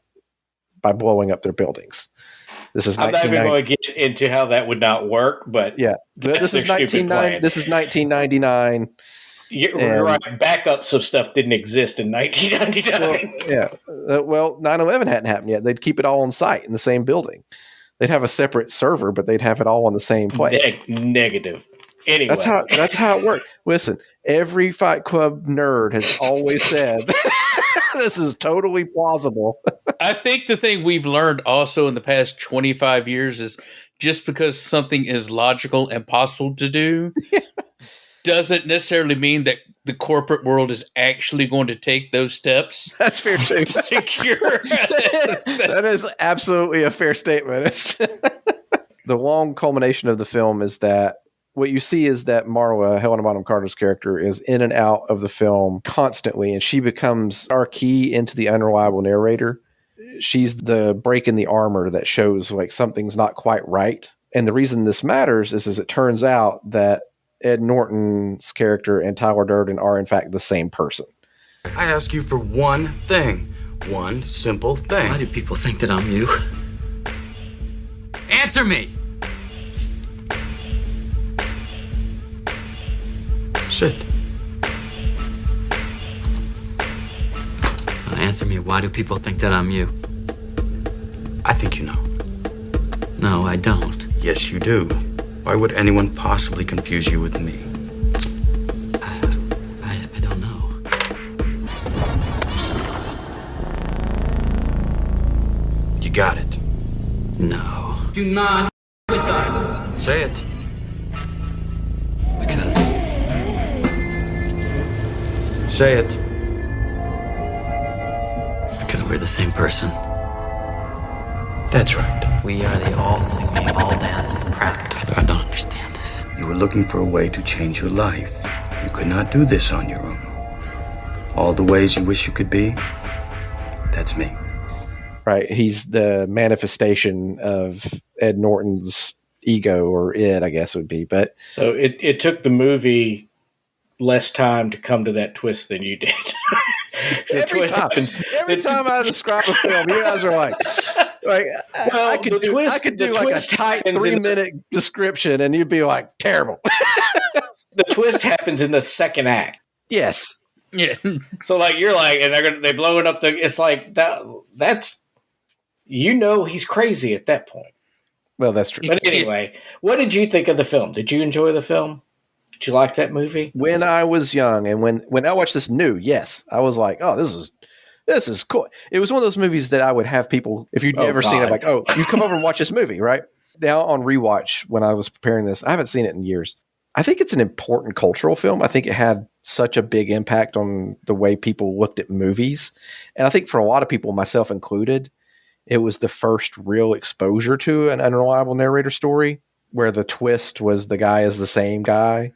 [SPEAKER 3] by blowing up their buildings. This is
[SPEAKER 2] I'm not even going to get into how that would not work, but
[SPEAKER 3] yeah, this is 1999.
[SPEAKER 2] You're right. Backups of stuff didn't exist in 1999.
[SPEAKER 3] Well, 9/11 hadn't happened yet. They'd keep it all on site in the same building. They'd have a separate server, but they'd have it all in the same place.
[SPEAKER 2] Negative. Anyway,
[SPEAKER 3] that's how it worked. Listen, every Fight Club nerd has always said this is totally plausible.
[SPEAKER 4] I think the thing we've learned also in the past 25 years is just because something is logical and possible to do doesn't necessarily mean that the corporate world is actually going to take those steps.
[SPEAKER 3] That's fair too.
[SPEAKER 4] To secure
[SPEAKER 3] that is absolutely a fair statement. The long culmination of the film is that what you see is that Marwa, Helena Bonham Carter's character, is in and out of the film constantly, and she becomes our key into the unreliable narrator. She's the break in the armor that shows like something's not quite right. And the reason this matters is it turns out that Ed Norton's character and Tyler Durden are in fact the same person.
[SPEAKER 11] I ask you for one thing. One simple thing.
[SPEAKER 17] Why do people think that I'm you? Answer me!
[SPEAKER 11] Sit.
[SPEAKER 17] Answer me, why do people think that I'm you?
[SPEAKER 11] I think you know.
[SPEAKER 17] No, I don't.
[SPEAKER 11] Yes, you do. Why would anyone possibly confuse you with me?
[SPEAKER 17] I don't know.
[SPEAKER 11] You got it.
[SPEAKER 17] No.
[SPEAKER 11] Do not with us. Say it.
[SPEAKER 17] Because...
[SPEAKER 11] Say it.
[SPEAKER 17] Because we're the same person.
[SPEAKER 11] That's right.
[SPEAKER 17] We are the all singing, all dancing crap. I don't understand this.
[SPEAKER 11] You were looking for a way to change your life. You could not do this on your own. All the ways you wish you could be, that's me.
[SPEAKER 3] Right. He's the manifestation of Ed Norton's ego, or id, I guess would be. But
[SPEAKER 2] so it took the movie less time to come to that twist than you did.
[SPEAKER 3] Every time I describe a film, you guys are like well, I could do like a tight 3-minute description, and you'd be like, terrible.
[SPEAKER 2] The twist happens in the second act.
[SPEAKER 3] Yes.
[SPEAKER 4] Yeah.
[SPEAKER 2] So like you're like, and they blowing up the. It's like that. That's he's crazy at that point.
[SPEAKER 3] Well, that's true.
[SPEAKER 2] But anyway, what did you think of the film? Did you enjoy the film? Did you like that movie?
[SPEAKER 3] When I was young, and when I watched this new, yes, I was like, oh, this is cool. It was one of those movies that I would have people, if you'd never seen it, like, oh, you come over and watch this movie, right? Now on rewatch, when I was preparing this, I haven't seen it in years. I think it's an important cultural film. I think it had such a big impact on the way people looked at movies. And I think for a lot of people, myself included, it was the first real exposure to an unreliable narrator story where the twist was the guy is the same guy.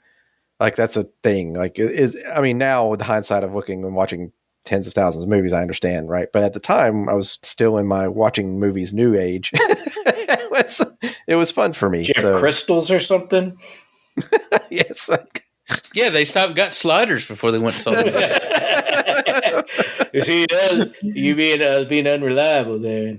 [SPEAKER 3] Like, that's a thing. Like, I mean, now with the hindsight of looking and watching tens of thousands of movies, I understand, right? But at the time, I was still in my watching movies new age. It was fun for me.
[SPEAKER 2] Did you have crystals or something?
[SPEAKER 3] Yes.
[SPEAKER 4] Yeah, they got sliders before they went and saw the
[SPEAKER 2] You see, you being unreliable there.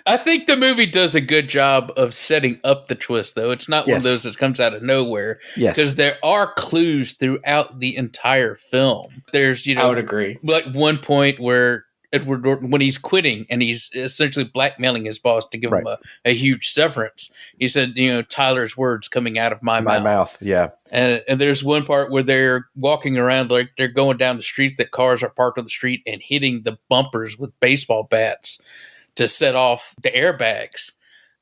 [SPEAKER 4] I think the movie does a good job of setting up the twist, though. It's not one of those that comes out of nowhere.
[SPEAKER 3] Yes.
[SPEAKER 4] Because there are clues throughout the entire film. There's,
[SPEAKER 2] I would agree.
[SPEAKER 4] Like one point where Edward Norton, when he's quitting and he's essentially blackmailing his boss to give him a huge severance, he said, Tyler's words coming out of my mouth.
[SPEAKER 3] Yeah.
[SPEAKER 4] And there's one part where they're walking around like they're going down the street, that cars are parked on the street and hitting the bumpers with baseball bats to set off the airbags.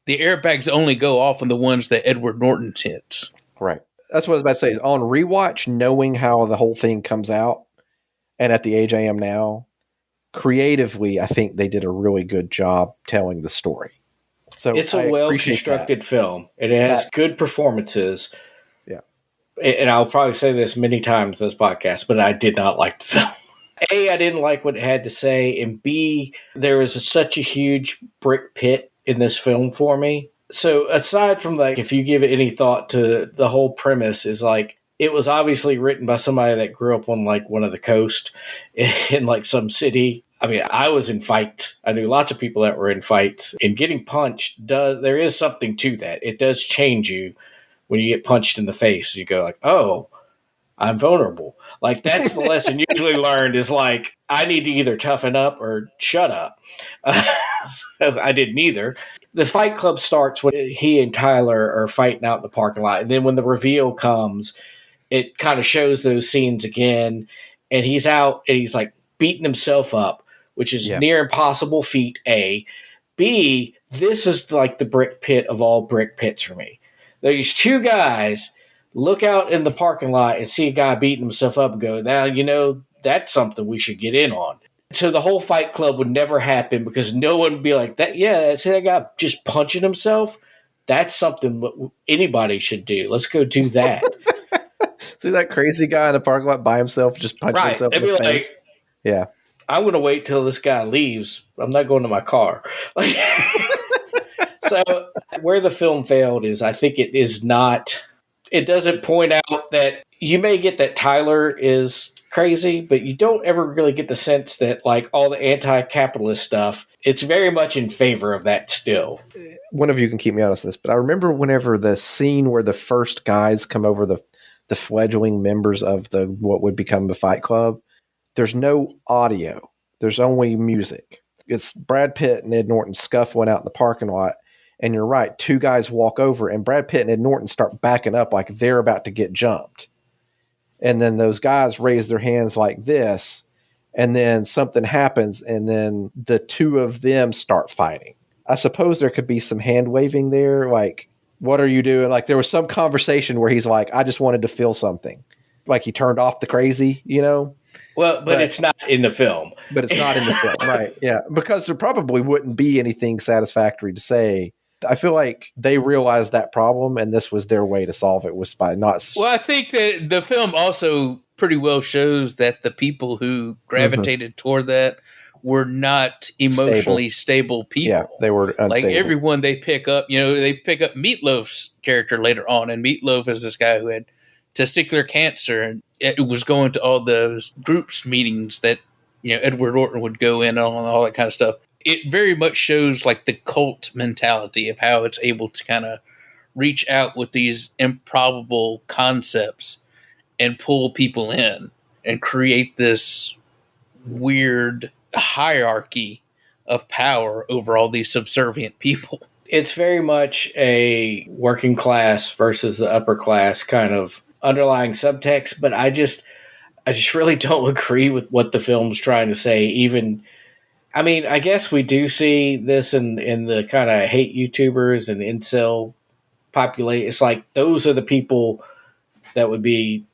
[SPEAKER 4] The airbags only go off on the ones that Edward Norton hits.
[SPEAKER 3] Right. That's what I was about to say. Is on rewatch, knowing how the whole thing comes out, and at the age I am now, creatively, I think they did a really good job telling the story. So
[SPEAKER 2] it's a well-constructed film. It has good performances.
[SPEAKER 3] Yeah.
[SPEAKER 2] And I'll probably say this many times in this podcast, but I did not like the film. A, I didn't like what it had to say, and B, there was such a huge brick pit in this film for me. So aside from like, if you give it any thought to the whole premise, is like, it was obviously written by somebody that grew up on like one of the coast in like some city. I mean, I was in fights. I knew lots of people that were in fights, and getting punched there is something to that. It does change you when you get punched in the face. You go like, oh, I'm vulnerable. Like, that's the lesson usually learned, is like, I need to either toughen up or shut up. So I did neither. The Fight Club starts when he and Tyler are fighting out in the parking lot. And then when the reveal comes, it kind of shows those scenes again. And he's out and he's like beating himself up which is near impossible feat, A. B, this is like the brick pit of all brick pits for me. These two guys look out in the parking lot and see a guy beating himself up and go, now, that's something we should get in on. So the whole Fight Club would never happen because no one would be like, that guy just punching himself. That's something anybody should do. Let's go do that.
[SPEAKER 3] See that crazy guy in the parking lot by himself just punching himself in the face? Yeah.
[SPEAKER 2] I'm going to wait till this guy leaves. I'm not going to my car. So where the film failed is I think it doesn't point out that you may get that Tyler is crazy, but you don't ever really get the sense that like all the anti-capitalist stuff, it's very much in favor of that still.
[SPEAKER 3] One of you can keep me honest on this, but I remember whenever the scene where the first guys come over the fledgling members of what would become the Fight Club, there's no audio. There's only music. It's Brad Pitt and Ed Norton scuffling out in the parking lot. And you're right. Two guys walk over and Brad Pitt and Ed Norton start backing up like they're about to get jumped. And then those guys raise their hands like this. And then something happens. And then the two of them start fighting. I suppose there could be some hand waving there. Like, what are you doing? Like there was some conversation where he's like, I just wanted to feel something. Like he turned off the crazy, Well,
[SPEAKER 2] but it's not in the film.
[SPEAKER 3] But it's not in the film, right? Yeah, because there probably wouldn't be anything satisfactory to say. I feel like they realized that problem, and this was their way to solve it, was by not.
[SPEAKER 4] Well, I think that the film also pretty well shows that the people who gravitated toward that were not emotionally stable people.
[SPEAKER 3] Yeah, they were unstable.
[SPEAKER 4] Like everyone they pick up, they pick up Meatloaf's character later on, and Meatloaf is this guy who had testicular cancer, and it was going to all those groups meetings that Edward Norton would go in on, and all that kind of stuff. It very much shows like the cult mentality of how it's able to kind of reach out with these improbable concepts and pull people in and create this weird hierarchy of power over all these subservient people.
[SPEAKER 2] It's very much a working class versus the upper class kind of underlying subtext, but I just really don't agree with what the film's trying to say. I guess we do see this in the kind of hate YouTubers and incel populate. It's like those are the people that would be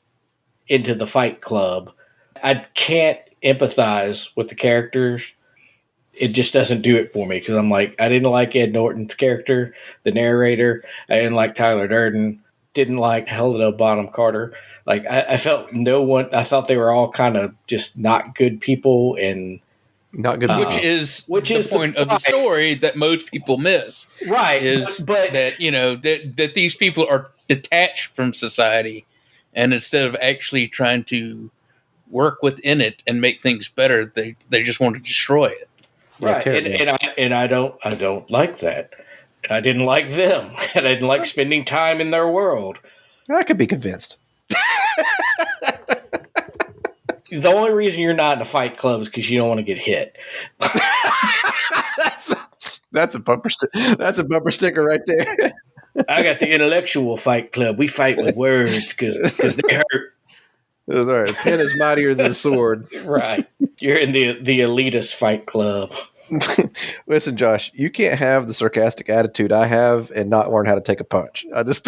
[SPEAKER 2] into the Fight Club. I can't empathize with the characters. It just doesn't do it for me because I'm like, I didn't like Ed Norton's character, the narrator. I didn't like Tyler Durden. Didn't like Helena Bonham Carter. Like I felt I thought they were all kind of just not good people and
[SPEAKER 3] not good.
[SPEAKER 4] Which is the point of the story that most people miss.
[SPEAKER 2] Right.
[SPEAKER 4] Is
[SPEAKER 2] but
[SPEAKER 4] that, that these people are detached from society, and instead of actually trying to work within it and make things better, they just want to destroy it.
[SPEAKER 2] Right. And I don't like that. And I didn't like them. And I didn't like spending time in their world.
[SPEAKER 3] I could be convinced.
[SPEAKER 2] The only reason you're not in a Fight Club is because you don't want to get hit.
[SPEAKER 3] That's a bumper sticker right there.
[SPEAKER 2] I got the intellectual Fight Club. We fight with words because they hurt.
[SPEAKER 3] That's all right. A pen is mightier than a sword.
[SPEAKER 2] Right. You're in the elitist Fight Club.
[SPEAKER 3] Listen, Josh, you can't have the sarcastic attitude I have and not learn how to take a punch. I just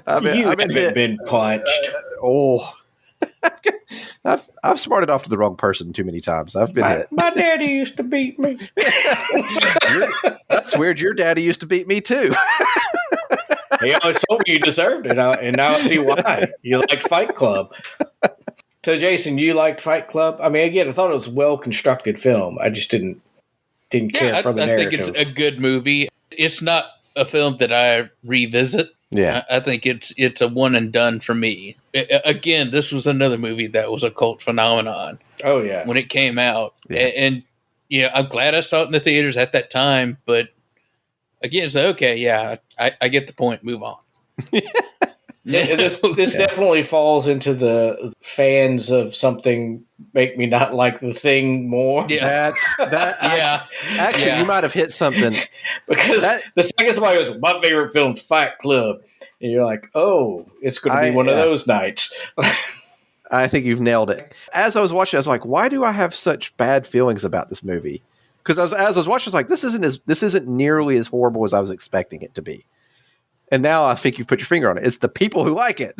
[SPEAKER 3] I've
[SPEAKER 2] been punched.
[SPEAKER 3] I've smarted off to the wrong person too many times. I've been hit.
[SPEAKER 2] My daddy used to beat me.
[SPEAKER 3] That's weird. Your daddy used to beat me too.
[SPEAKER 2] He always told me you deserved it, and now I see why. You liked Fight Club. So, Jason, you liked Fight Club? I mean, again, I thought it was a well-constructed film. I just didn't care for the narrative.
[SPEAKER 4] I think it's a good movie. It's not a film that I revisit.
[SPEAKER 3] Yeah.
[SPEAKER 4] I think it's a one and done for me. Again, this was another movie that was a cult phenomenon.
[SPEAKER 2] Oh, yeah.
[SPEAKER 4] When it came out. Yeah. And I'm glad I saw it in the theaters at that time, but again, it's okay, yeah, I get the point, move on.
[SPEAKER 2] This definitely falls into the fans of something make me not like the thing more.
[SPEAKER 3] Yeah, Actually, you might have hit something
[SPEAKER 2] because the second somebody goes, "My favorite film's Fight Club," and you're like, "Oh, it's going to be one of those nights."
[SPEAKER 3] I think you've nailed it. As I was watching, I was like, why do I have such bad feelings about this movie? Because as I was watching, I was like, this isn't nearly as horrible as I was expecting it to be. And now I think you've put your finger on it. It's the people who like it.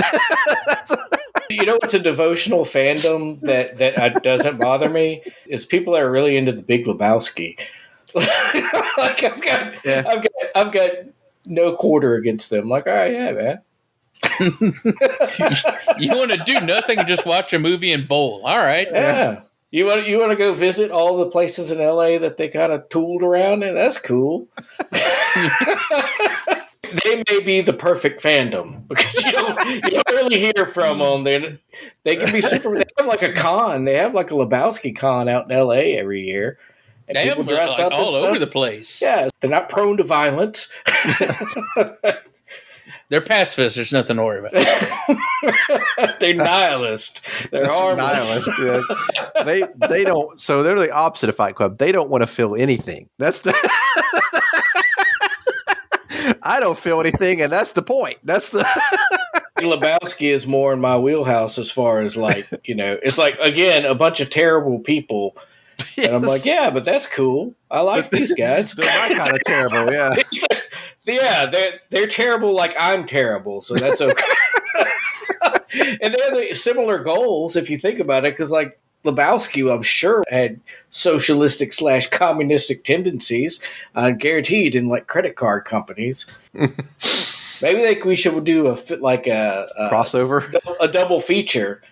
[SPEAKER 2] You know what's a devotional fandom that doesn't bother me? Is people that are really into the Big Lebowski. Like I've got no quarter against them. Like, all right, yeah, man.
[SPEAKER 4] You want to do nothing and just watch a movie and bowl. All right.
[SPEAKER 2] Yeah. You want to go visit all the places in LA that they kind of tooled around in? That's cool. They may be the perfect fandom because you don't really hear from them. They can be super. They have like a con. They have like a Lebowski con out in LA every year. And
[SPEAKER 4] they have them like all over the place.
[SPEAKER 2] Yeah, they're not prone to violence.
[SPEAKER 4] They're pacifists. There's nothing to worry about.
[SPEAKER 2] They're nihilist. They're harmless.
[SPEAKER 3] Nihilist, yeah. They don't. So they're the opposite of Fight Club. They don't want to feel anything. That's the. I don't feel anything, and that's the point. That's the.
[SPEAKER 2] Lebowski is more in my wheelhouse as far as it's like again a bunch of terrible people. Yes. And I'm like, yeah, but that's cool. I like these guys.
[SPEAKER 3] They're my kind of terrible, yeah.
[SPEAKER 2] Yeah, they're terrible like I'm terrible, so that's okay. And they're the similar goals if you think about it, because like Lebowski, I'm sure, had socialistic / communistic tendencies, guaranteed in like credit card companies. Maybe we should do a
[SPEAKER 3] crossover,
[SPEAKER 2] a double feature.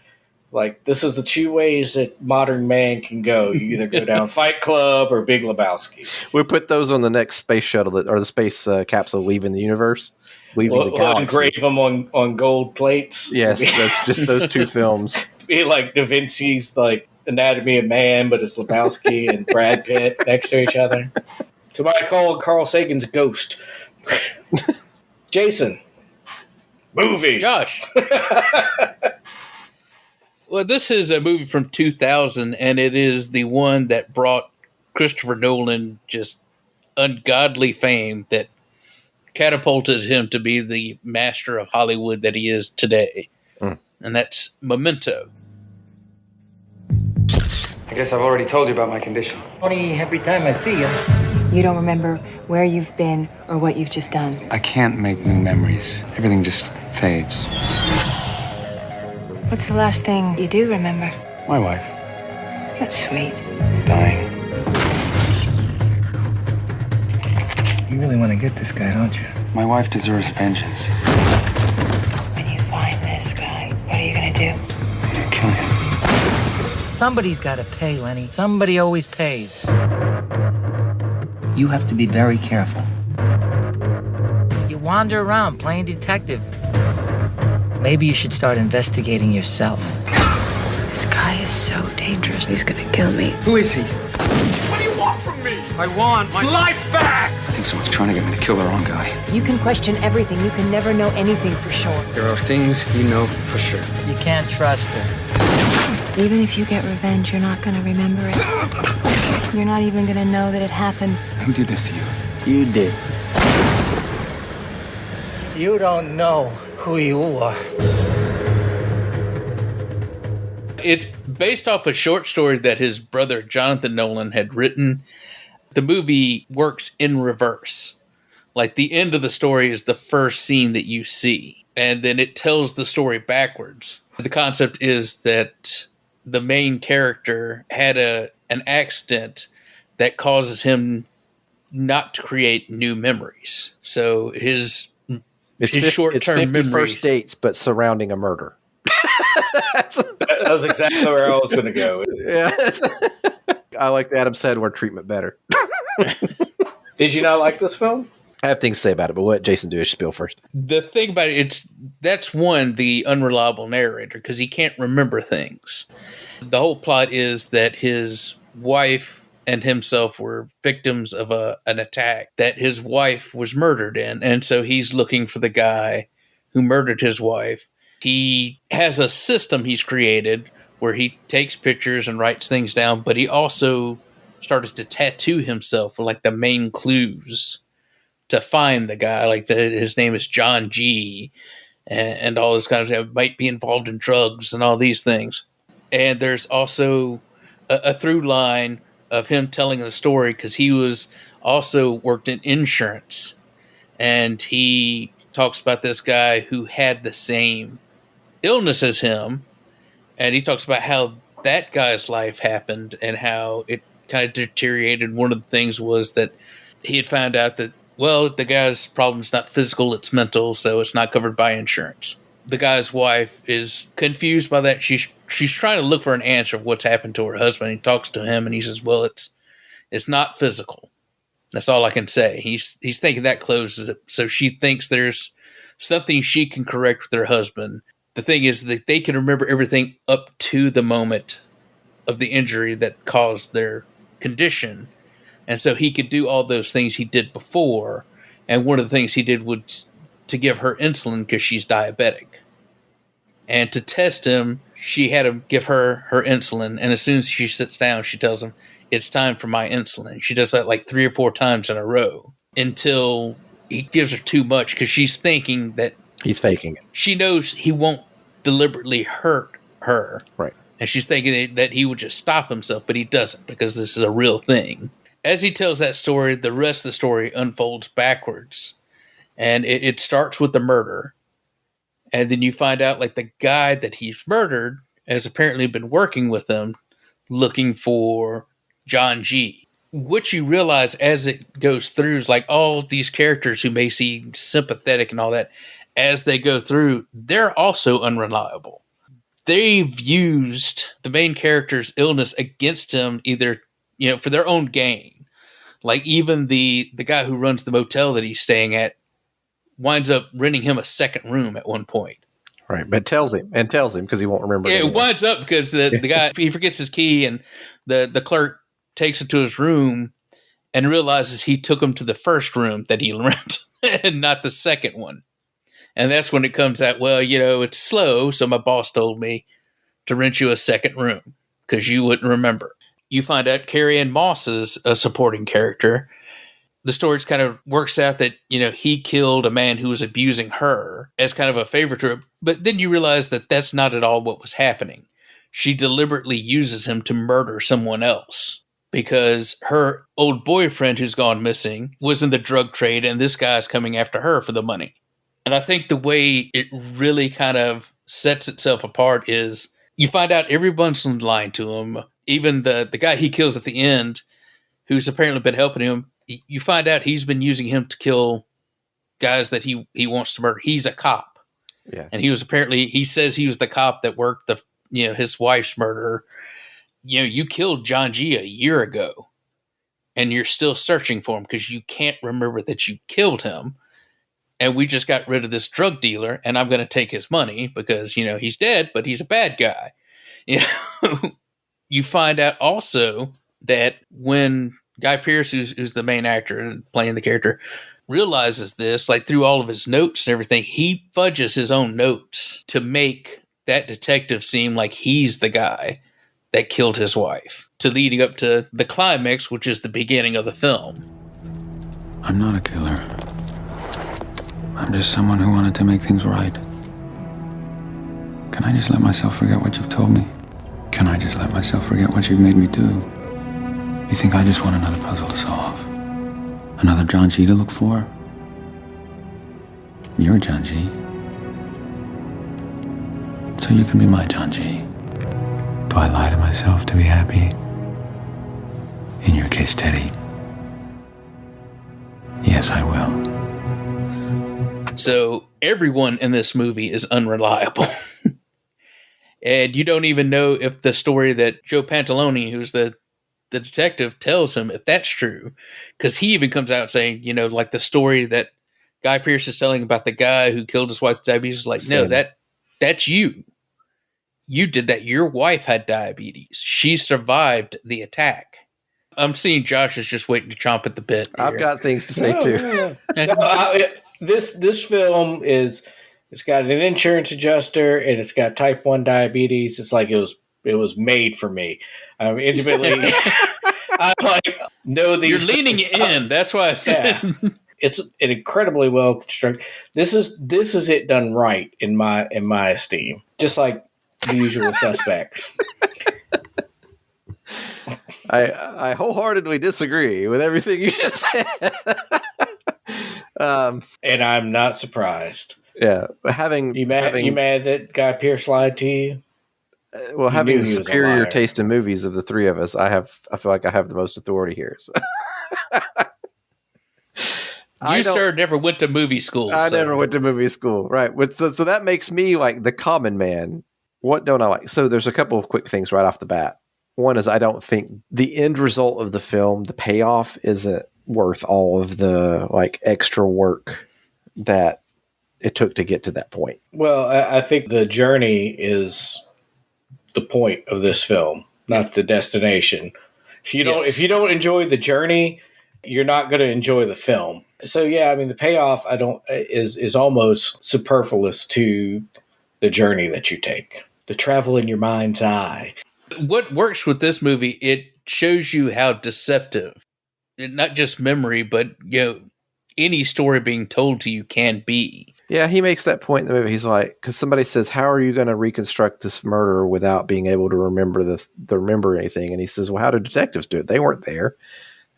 [SPEAKER 2] Like, this is the two ways that modern man can go. You either go down Fight Club or Big Lebowski.
[SPEAKER 3] We'll put those on the next space shuttle or the space capsule leaving the universe. The galaxy.
[SPEAKER 2] We'll engrave them on gold plates.
[SPEAKER 3] Yes, that's just those two films.
[SPEAKER 2] Be like Da Vinci's like Anatomy of Man, but it's Lebowski and Brad Pitt next to each other. Somebody call Carl Sagan's ghost. Jason. Movie.
[SPEAKER 4] Josh. Well, this is a movie from 2000, and it is the one that brought Christopher Nolan just ungodly fame that catapulted him to be the master of Hollywood that he is today. And that's Memento.
[SPEAKER 18] I guess I've already told you about my condition.
[SPEAKER 19] Funny every time I see you. You don't remember where you've been or what you've just done.
[SPEAKER 18] I can't make new memories. Everything just fades.
[SPEAKER 19] What's the last thing you do remember?
[SPEAKER 18] My wife.
[SPEAKER 19] That's sweet.
[SPEAKER 18] Dying.
[SPEAKER 19] You really want to get this guy, don't you?
[SPEAKER 18] My wife deserves vengeance.
[SPEAKER 19] When you find this guy, what are you going to do?
[SPEAKER 18] I'm gonna kill him.
[SPEAKER 19] Somebody's got to pay, Lenny. Somebody always pays. You have to be very careful. You wander around playing detective. Maybe you should start investigating yourself. This guy is so dangerous. He's gonna kill me.
[SPEAKER 18] Who is he?
[SPEAKER 20] What do you want from me?
[SPEAKER 19] I want my life back!
[SPEAKER 18] I think someone's trying to get me to kill the wrong guy.
[SPEAKER 19] You can question everything. You can never know anything for sure.
[SPEAKER 18] There are things you know for sure.
[SPEAKER 19] You can't trust her. Even if you get revenge, you're not gonna remember it. You're not even gonna know that it happened.
[SPEAKER 18] Who did this to you?
[SPEAKER 19] You did. You don't know who you are.
[SPEAKER 4] It's based off a short story that his brother Jonathan Nolan had written. The movie works in reverse. Like, the end of the story is the first scene that you see, and then it tells the story backwards. The concept is that the main character had an accident that causes him not to create new memories. So his short-term
[SPEAKER 3] it's 50
[SPEAKER 4] memory.
[SPEAKER 3] first dates, but surrounding a murder.
[SPEAKER 2] That was exactly where I was going to go.
[SPEAKER 3] Yes. I like the Adam Sandler treatment better.
[SPEAKER 2] Did you not like this film?
[SPEAKER 3] I have things to say about it, but what Jason do is spiel first.
[SPEAKER 4] The thing about it, that's the unreliable narrator, because he can't remember things. The whole plot is that his wife and himself were victims of an attack that his wife was murdered in. And so he's looking for the guy who murdered his wife. He has a system he's created where he takes pictures and writes things down, but he also started to tattoo himself with like the main clues to find the guy. Like his name is John G. and all this kind of stuff, might be involved in drugs and all these things. And there's also a through line of him telling the story because he was also worked in insurance, and he talks about this guy who had the same illness as him, and he talks about how that guy's life happened and how it kind of deteriorated. One of the things was that he had found out that, well, the guy's problem is not physical, it's mental, so it's not covered by insurance. The guy's wife is confused by that. She's trying to look for an answer of what's happened to her husband. He talks to him and he says, well, it's not physical. That's all I can say. He's thinking that closes it. So she thinks there's something she can correct with her husband. The thing is that they can remember everything up to the moment of the injury that caused their condition. And so he could do all those things he did before. And one of the things he did was to give her insulin because she's diabetic. And to test him, she had him give her insulin. And as soon as she sits down, she tells him, it's time for my insulin. She does that like 3 or 4 times in a row until he gives her too much because she's thinking that
[SPEAKER 3] he's faking it.
[SPEAKER 4] She knows he won't deliberately hurt her.
[SPEAKER 3] Right.
[SPEAKER 4] And she's thinking that he would just stop himself, but he doesn't because this is a real thing. As he tells that story, the rest of the story unfolds backwards. And it starts with the murder. And then you find out like the guy that he's murdered has apparently been working with him looking for John G. What you realize as it goes through is like all these characters who may seem sympathetic and all that, as they go through, they're also unreliable. They've used the main character's illness against him either, for their own gain. Like even the guy who runs the motel that he's staying at winds up renting him a second room at one point.
[SPEAKER 3] Right, but tells him because he won't remember.
[SPEAKER 4] Yeah, it winds up because the guy, he forgets his key and the clerk takes him to his room and realizes he took him to the first room that he rented and not the second one. And that's when it comes out, well, it's slow, so my boss told me to rent you a second room because you wouldn't remember. You find out Carrie Ann Moss is a supporting character. The story kind of works out that, he killed a man who was abusing her as kind of a favor to her. But then you realize that that's not at all what was happening. She deliberately uses him to murder someone else because her old boyfriend who's gone missing was in the drug trade and this guy's coming after her for the money. And I think the way it really kind of sets itself apart is you find out everyone's lying to him. Even the guy he kills at the end, who's apparently been helping him, you find out he's been using him to kill guys that he wants to murder. He's a cop.
[SPEAKER 3] Yeah.
[SPEAKER 4] And he says he was the cop that worked his wife's murder. You killed John G a year ago and you're still searching for him because you can't remember that you killed him. And we just got rid of this drug dealer and I'm going to take his money because, he's dead, but he's a bad guy. You find out also that when Guy Pearce, who's the main actor playing the character, realizes this, like through all of his notes and everything, he fudges his own notes to make that detective seem like he's the guy that killed his wife, to leading up to the climax, which is the beginning of the film.
[SPEAKER 11] I'm not a killer. I'm just someone who wanted to make things right. Can I just let myself forget what you've told me? Can I just let myself forget what you've made me do? You think I just want another puzzle to solve? Another John G to look for? You're John G. So you can be my John G. Do I lie to myself to be happy? In your case, Teddy. Yes, I will.
[SPEAKER 4] So everyone in this movie is unreliable. And you don't even know if the story that Joe Pantalone, who's the detective, tells him, if that's true. Because he even comes out saying, like the story that Guy Pearce is telling about the guy who killed his wife with diabetes. Is like, no, that's you. You did that. Your wife had diabetes. She survived the attack. I'm seeing Josh is just waiting to chomp at the bit here.
[SPEAKER 3] I've got things to say too.
[SPEAKER 2] This film it's got an insurance adjuster and it's got type 1 diabetes. It's like it was made for me. Intimately, I know these.
[SPEAKER 4] You're leaning in. That's why I said.
[SPEAKER 2] Yeah. It's an incredibly well constructed. This is it done right in my esteem. Just like The Usual Suspects.
[SPEAKER 3] I wholeheartedly disagree with everything you just said.
[SPEAKER 2] And I'm not surprised.
[SPEAKER 3] Yeah,
[SPEAKER 2] you mad that Guy Pearce lied to you?
[SPEAKER 3] Well, having the superior taste in movies of the three of us, I feel like I have the most authority here. So.
[SPEAKER 4] Sir, never went to movie school.
[SPEAKER 3] I never went to movie school, right? So that makes me like the common man. What don't I like? So there's a couple of quick things right off the bat. One is I don't think the end result of the film, the payoff, isn't worth all of the like extra work that it took to get to that point.
[SPEAKER 2] Well, I think the journey is the point of this film, not the destination. If you don't enjoy the journey, you're not going to enjoy the film. So yeah, I mean the payoff is almost superfluous to the journey that you take. The travel in your mind's eye.
[SPEAKER 4] What works with this movie, it shows you how deceptive, not just memory, but any story being told to you can be.
[SPEAKER 3] Yeah, he makes that point in the movie. He's like, because somebody says, "How are you going to reconstruct this murder without being able to remember anything?" And he says, "Well, how do detectives do it? They weren't there."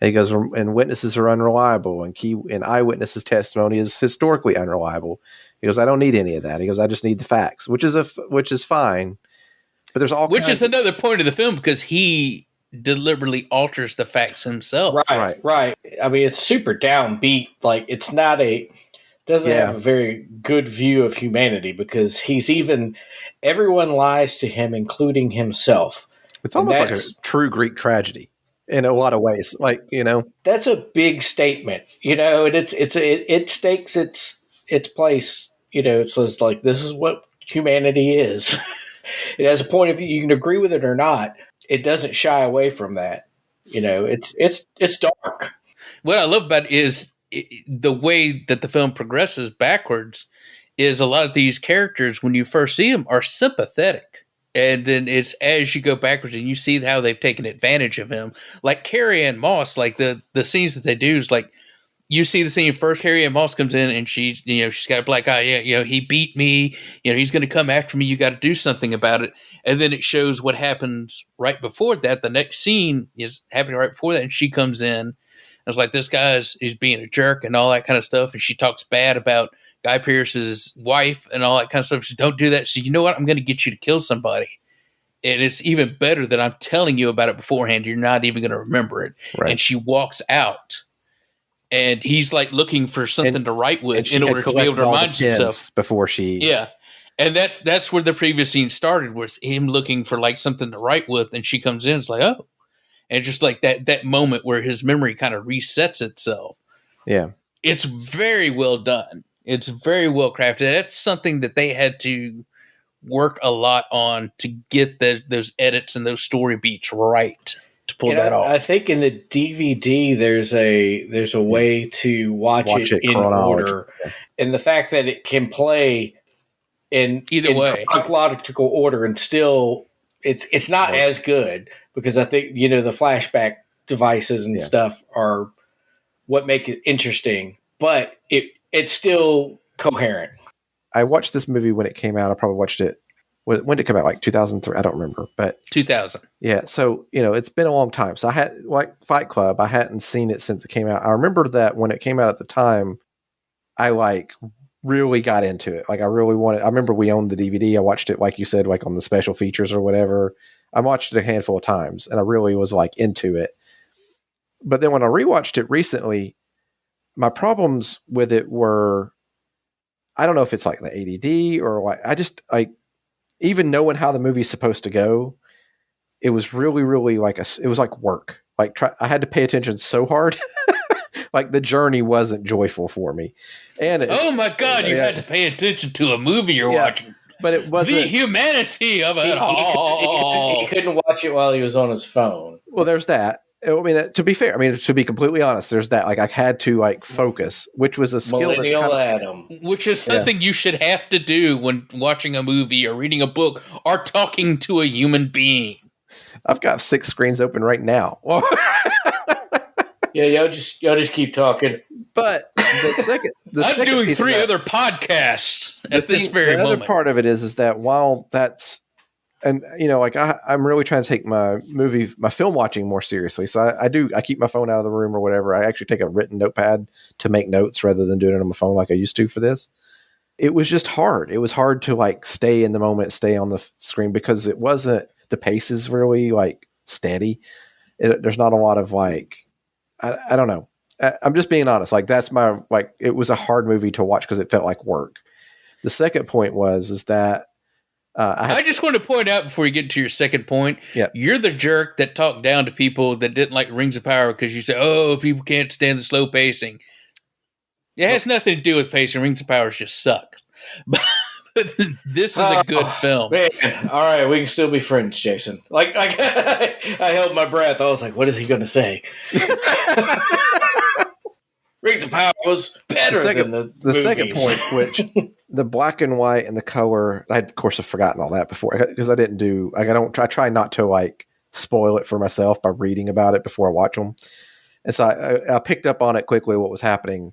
[SPEAKER 3] And he goes, "And witnesses are unreliable, and eyewitnesses' testimony is historically unreliable." He goes, "I don't need any of that." He goes, "I just need the facts," which is fine. But there's all
[SPEAKER 4] which is another point of the film because he deliberately alters the facts himself.
[SPEAKER 2] Right. I mean, it's super downbeat. Like it's not doesn't have a very good view of humanity because everyone lies to him, including himself.
[SPEAKER 3] It's almost like a true Greek tragedy in a lot of ways. Like,
[SPEAKER 2] that's a big statement, and it stakes its place. It says like, this is what humanity is. It has a point of view. You can agree with it or not. It doesn't shy away from that. It's dark.
[SPEAKER 4] What I love about it is the way that the film progresses backwards is a lot of these characters, when you first see them, are sympathetic. And then it's as you go backwards and you see how they've taken advantage of him. Like Carrie Ann Moss, like the scenes that they do is like, you see the scene first, Carrie Ann Moss comes in and she's got a black eye. Yeah, he beat me. He's going to come after me. You got to do something about it. And then it shows what happens right before that. The next scene is happening right before that. And she comes in. It's like, this guy's being a jerk and all that kind of stuff. And she talks bad about Guy Pearce's wife and all that kind of stuff. She don't do that. So you know what? I'm going to get you to kill somebody. And it's even better that I'm telling you about it beforehand. You're not even going to remember it. Right. And she walks out. And he's like looking for something to write with in order to be able to remind himself
[SPEAKER 3] before she.
[SPEAKER 4] Yeah. And that's where the previous scene started, was him looking for like something to write with. And she comes in. It's like, oh. And just like that moment where his memory kind of resets itself.
[SPEAKER 3] Yeah.
[SPEAKER 4] It's very well done. It's very well crafted. That's something that they had to work a lot on to get those edits and those story beats right to pull that off.
[SPEAKER 2] I think in the DVD there's a way to watch it in order. Yeah. And the fact that it can play in
[SPEAKER 4] way
[SPEAKER 2] chronological order and still it's not as good, because I think the flashback devices and stuff are what make it interesting, but it's still coherent.
[SPEAKER 3] I watched this movie when it came out. I probably watched it when did it come out, like 2003? I don't remember, but
[SPEAKER 4] 2000.
[SPEAKER 3] Yeah, so it's been a long time. So I had like Fight Club. I hadn't seen it since it came out. I remember that when it came out at the time, I like really got into it. Like I really wanted. I remember we owned the DVD. I watched it, like you said, like on the special features or whatever. I watched it a handful of times, and I really was like into it. But then when I rewatched it recently, my problems with it were, I don't know if it's like the ADD or like, I just like, even knowing how the movie's supposed to go, it was really, really like it was like work. Like I had to pay attention so hard. Like the journey wasn't joyful for me. And
[SPEAKER 4] oh my God, you had to pay attention to a movie you're watching.
[SPEAKER 3] But it wasn't
[SPEAKER 4] the humanity of it all.
[SPEAKER 2] He couldn't watch it while he was on his phone.
[SPEAKER 3] Well, there's that. I mean, to be fair, to be completely honest, there's that. Like I had to like focus, which was a skill that's kind of,
[SPEAKER 2] Adam.
[SPEAKER 4] Which is something you should have to do when watching a movie or reading a book or talking to a human being.
[SPEAKER 3] I've got 6 screens open right now.
[SPEAKER 2] Yeah, y'all just keep talking.
[SPEAKER 3] But
[SPEAKER 4] I'm doing 3 other podcasts at this very moment.
[SPEAKER 3] The other part of it is that while that's, and like I'm really trying to take my film watching more seriously. So I keep my phone out of the room or whatever. I actually take a written notepad to make notes rather than doing it on my phone like I used to for this. It was just hard. It was hard to like stay in the moment, stay on the screen, because it wasn't, the pace is really like steady. There's not a lot of like, I don't know. I'm just being honest. Like that's my, like, it was a hard movie to watch because it felt like work. The second point is that I
[SPEAKER 4] just want to point out before you get to your second point, you're the jerk that talked down to people that didn't like Rings of Power because you said, oh, people can't stand the slow pacing. It has nothing to do with pacing. Rings of Power just suck. But this is a good film.
[SPEAKER 2] Man. All right, we can still be friends, Jason. Like I held my breath. I was like, what is he going to say? Rings of Power was better than the movies.
[SPEAKER 3] Second point, which the black and white and the color, I of course have forgotten all that before because I try not to like spoil it for myself by reading about it before I watch them. And so I picked up on it quickly what was happening,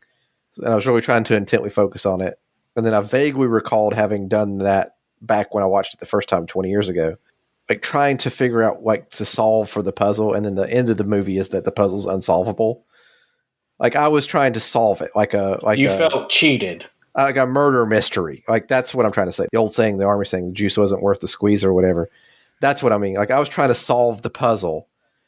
[SPEAKER 3] and I was really trying to intently focus on it. And then I vaguely recalled having done that back when I watched it the first time 20 years ago, like trying to figure out like to solve for the puzzle. And then the end of the movie is that the puzzle's unsolvable. Like I was trying to solve it you
[SPEAKER 2] felt cheated.
[SPEAKER 3] Like a murder mystery. Like that's what I'm trying to say. The old saying, the army saying, the juice wasn't worth the squeeze or whatever. That's what I mean. Like I was trying to solve the puzzle.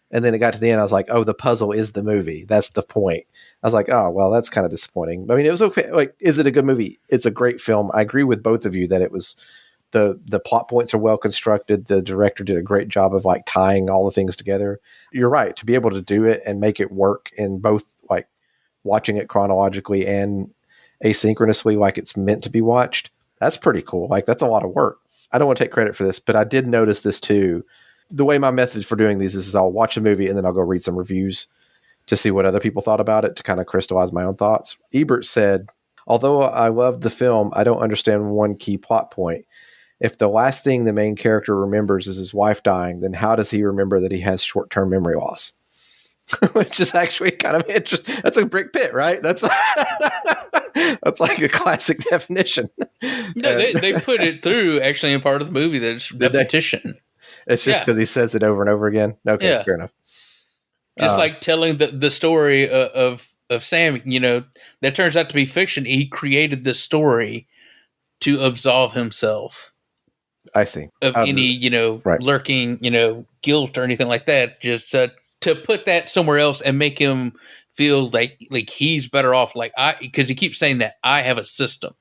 [SPEAKER 3] And then it got to the end. I was like, oh, the puzzle is the movie. That's the point. I was like, oh, well, that's kind of disappointing. But I mean, it was okay. Like, is it a good movie? It's a great film. I agree with both of you that it was the plot points are well constructed. The director did a great job of like tying all the things together. You're right. To be able to do it and make it work in both like watching it chronologically and asynchronously, like it's meant to be watched. That's pretty cool. Like that's a lot of work. I don't want to take credit for this, but I did notice this too. The way my method for doing these is I'll watch a movie and then I'll go read some reviews to see what other people thought about it to kind of crystallize my own thoughts. Ebert said, although I loved the film, I don't understand one key plot point. If the last thing the main character remembers is his wife dying, then how does he remember that he has short-term memory loss? Which is actually kind of interesting. That's a brick pit, right? That's like a classic definition.
[SPEAKER 4] No, they put it through actually in part of the movie that's repetition.
[SPEAKER 3] It's just because he says it over and over again. Okay, fair enough.
[SPEAKER 4] Just like telling the story of Sam, that turns out to be fiction. He created this story to absolve himself.
[SPEAKER 3] I see.
[SPEAKER 4] Of any, lurking, guilt or anything like that. Just to put that somewhere else and make him feel like he's better off. Because he keeps saying that I have a system.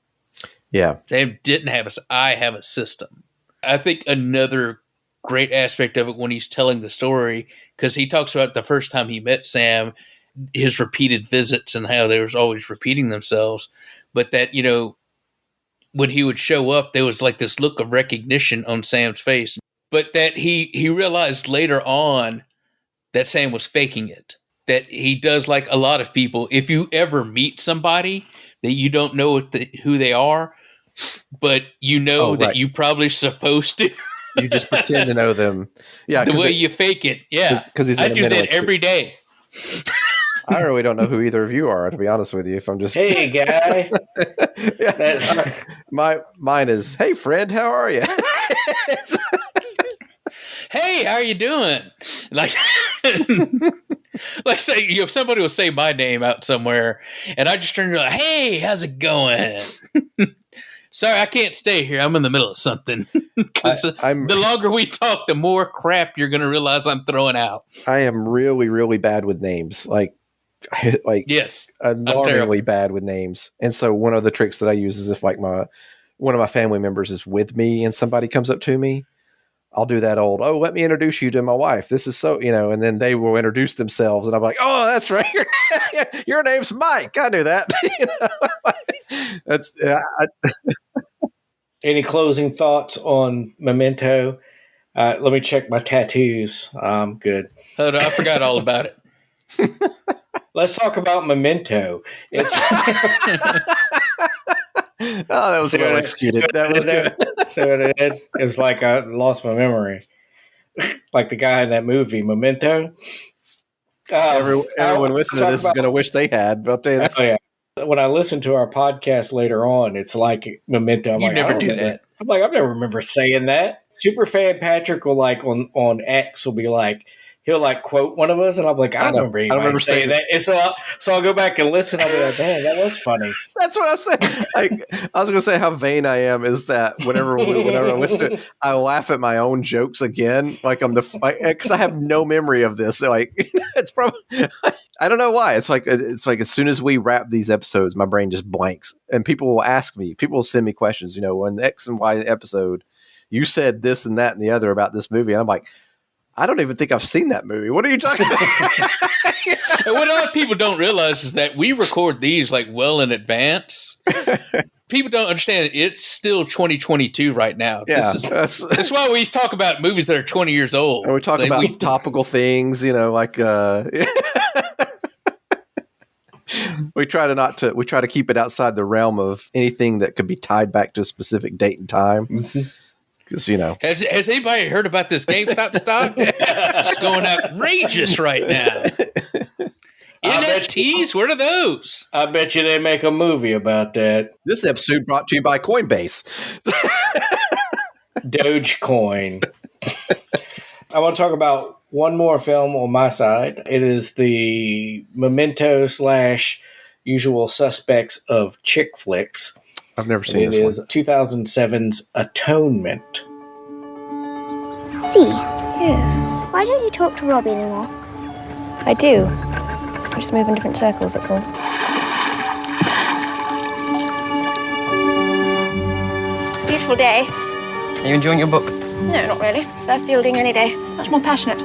[SPEAKER 3] Yeah.
[SPEAKER 4] Sam didn't have I have a system. I think another great aspect of it when he's telling the story, because he talks about the first time he met Sam, his repeated visits and how they was always repeating themselves, but that when he would show up there was like this look of recognition on Sam's face, but that he realized later on that Sam was faking it, that he does like a lot of people. If you ever meet somebody that you don't know who they are, but that you probably supposed to.
[SPEAKER 3] You just pretend to know them. Yeah,
[SPEAKER 4] the way you fake it. Yeah, because I do that every day.
[SPEAKER 3] I really don't know who either of you are, to be honest with you. If I'm just
[SPEAKER 2] hey guy,
[SPEAKER 3] mine is hey Fred, how are you?
[SPEAKER 4] Hey, how are you doing? Like say if somebody will say my name out somewhere, and I just turn to hey, how's it going? Sorry, I can't stay here. I'm in the middle of something. Because the longer we talk, the more crap you're going to realize I'm throwing out.
[SPEAKER 3] I am really, really bad with names.
[SPEAKER 4] Yes,
[SPEAKER 3] alarmingly bad with names. And so one of the tricks that I use is if like one of my family members is with me and somebody comes up to me, I'll do that old, oh, let me introduce you to my wife. This is so, and then they will introduce themselves and I'm like, oh, that's right. Your name's Mike. I knew that.
[SPEAKER 2] Any closing thoughts on Memento? Let me check my tattoos. I'm good.
[SPEAKER 4] Oh, no, I forgot all about it.
[SPEAKER 2] Let's talk about Memento. It's
[SPEAKER 3] oh, that was well executed. That was good.
[SPEAKER 2] It was like I lost my memory. Like the guy in that movie, Memento.
[SPEAKER 3] Everyone listening to this is going to wish they had. But I'll tell you that.
[SPEAKER 2] Oh, yeah. When I listen to our podcast later on, it's like Memento. I'm
[SPEAKER 4] You
[SPEAKER 2] like,
[SPEAKER 4] never
[SPEAKER 2] I don't
[SPEAKER 4] do
[SPEAKER 2] remember-
[SPEAKER 4] that.
[SPEAKER 2] I'm like, I never remember saying that. Superfan Patrick will like on X will be like, he'll like quote one of us, and I'm like, I don't remember anybody saying that. And so I'll go back and listen. I'll be like, man, that was funny.
[SPEAKER 3] That's what I'm saying. I was going to say how vain I am is that whenever I listen to it, I laugh at my own jokes again. Like because I have no memory of this. Like it's probably, I don't know why. It's like as soon as we wrap these episodes, my brain just blanks, and people will ask me, people will send me questions. On the X and Y episode, you said this and that and the other about this movie, and I'm like, I don't even think I've seen that movie. What are you talking about?
[SPEAKER 4] And what other people don't realize is that we record these like well in advance. People don't understand it's still 2022 right now.
[SPEAKER 3] Yeah,
[SPEAKER 4] that's why we talk about movies that are 20 years old.
[SPEAKER 3] And we talk about topical things, like we try to keep it outside the realm of anything that could be tied back to a specific date and time. Because
[SPEAKER 4] has anybody heard about this GameStop stock? It's going outrageous right now. NFTs, what are those?
[SPEAKER 2] I bet you they make a movie about that.
[SPEAKER 3] This episode brought to you by Coinbase.
[SPEAKER 2] Dogecoin. I want to talk about one more film on my side. It is the Memento / Usual Suspects of chick flicks.
[SPEAKER 3] I've never seen this one.
[SPEAKER 2] It is 2007's Atonement.
[SPEAKER 21] See? Yes. Why don't you talk to Robbie anymore?
[SPEAKER 22] I do. I just move in different circles, that's all.
[SPEAKER 21] It's a beautiful day.
[SPEAKER 22] Are you enjoying your book?
[SPEAKER 21] No, not really. Prefer fielding any day. It's much more passionate.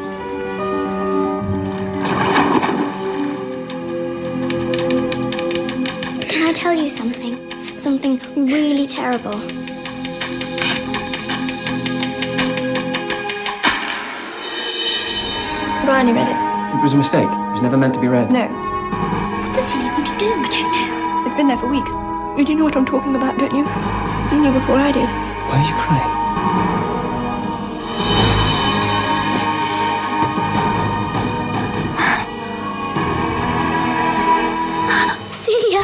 [SPEAKER 23] Can I tell you something? Something really terrible.
[SPEAKER 21] Bryony read it.
[SPEAKER 18] It was a mistake. It was never meant to be read.
[SPEAKER 21] No.
[SPEAKER 23] What's Cecilia going to do? I don't know.
[SPEAKER 21] It's been there for weeks. You know what I'm talking about, don't you? You knew before I did.
[SPEAKER 18] Why are you crying?
[SPEAKER 23] Cecilia!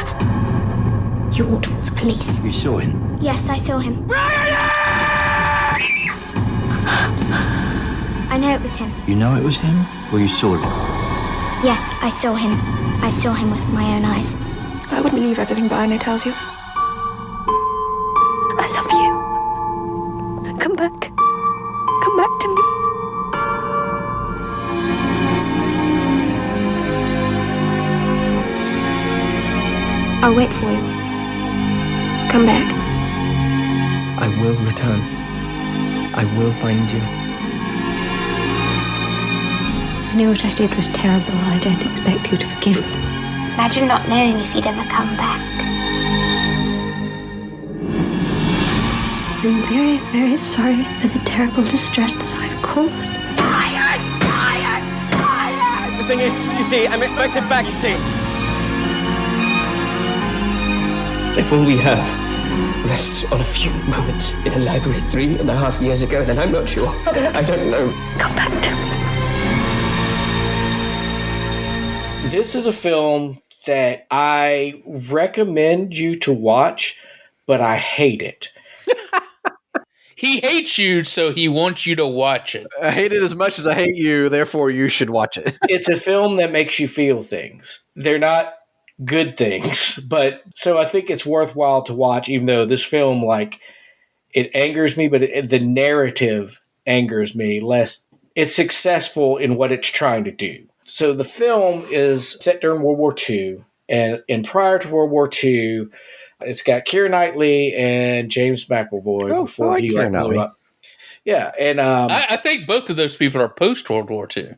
[SPEAKER 23] You ought to call the police.
[SPEAKER 18] You saw him?
[SPEAKER 23] Yes, I saw him. I know it was him.
[SPEAKER 18] You know it was him? Or you saw him?
[SPEAKER 23] Yes, I saw him. I saw him with my own eyes.
[SPEAKER 21] I would believe everything Bryony tells you. I love you. Come back. Come back to me. I'll wait for you. Come back.
[SPEAKER 18] I will return. I will find you.
[SPEAKER 21] I know what I did was terrible. I don't expect you to forgive me.
[SPEAKER 23] Imagine not knowing if he'd ever come back.
[SPEAKER 21] I'm very, very sorry for the terrible distress that I've caused.
[SPEAKER 24] The thing is, you see, I'm expected back, you see.
[SPEAKER 18] If all we have rests on a few moments in a library 3.5 years ago, then I'm not sure. I don't know.
[SPEAKER 21] Come back to me.
[SPEAKER 2] This is a film that I recommend you to watch, but I hate it.
[SPEAKER 4] He hates you, so he wants you to watch it.
[SPEAKER 3] I hate it as much as I hate you, therefore you should watch it.
[SPEAKER 2] It's a film that makes you feel things. They're not good things, but so I think it's worthwhile to watch, even though this film, it angers me, but the narrative angers me less. It's successful in what it's trying to do. So the film is set during World War II, and prior to World War II, it's got Keira Knightley and James McAvoy before he blew up. Yeah, and
[SPEAKER 4] I think both of those people are post World War II.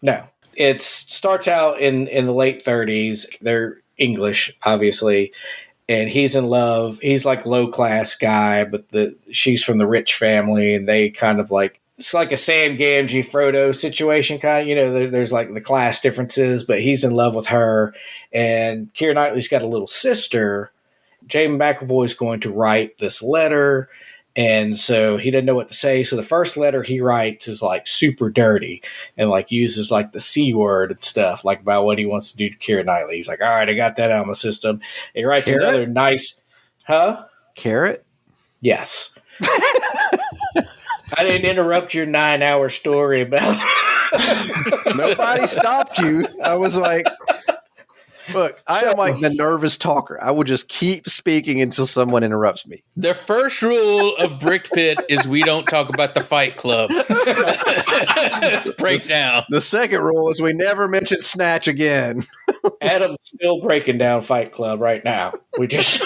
[SPEAKER 2] No, it starts out in the late 30s. They're English, obviously, and he's in love. He's like low class guy, but she's from the rich family, and they kind of it's like a Sam Gamgee Frodo situation, kind of. There's like the class differences, but he's in love with her, and Keira Knightley's got a little sister. James McAvoy is going to write this letter, And so he didn't know what to say. So the first letter he writes is like super dirty and like uses like the C word and stuff, like about what he wants to do to Keira Knightley. He's like, all right, I got that out of my system. And he writes another nice,
[SPEAKER 3] Carrot?
[SPEAKER 2] Yes. I didn't interrupt your 9-hour story about.
[SPEAKER 3] Nobody stopped you. I was like, look, I am like the nervous talker. I will just keep speaking until someone interrupts me.
[SPEAKER 4] The first rule of Brick Pit is we don't talk about the Fight Club. Breakdown.
[SPEAKER 3] The second rule is we never mention Snatch again.
[SPEAKER 2] Adam's still breaking down Fight Club right now. We just.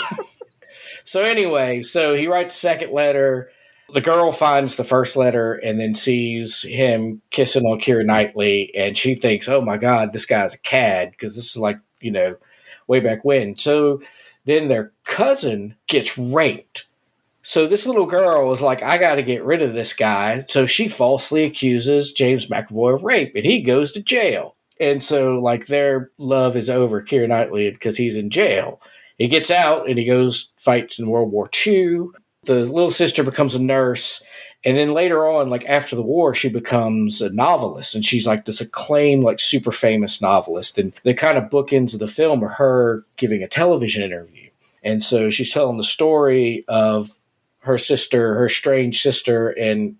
[SPEAKER 2] So anyway, so he writes the second letter. The girl finds the first letter and then sees him kissing on Keira Knightley, and she thinks, oh my God, this guy's a cad, because this is like, way back when. So then their cousin gets raped. So this little girl was like, I got to get rid of this guy. So she falsely accuses James McAvoy of rape, and he goes to jail. And so like their love is over, Keira Knightley, because he's in jail. He gets out and he goes, fights in World War II. The little sister becomes a nurse. And then later on, like after the war, she becomes a novelist. And she's like this acclaimed, like super famous novelist. And the kind of bookends of the film are her giving a television interview. And so she's telling the story of her sister, her strange sister, and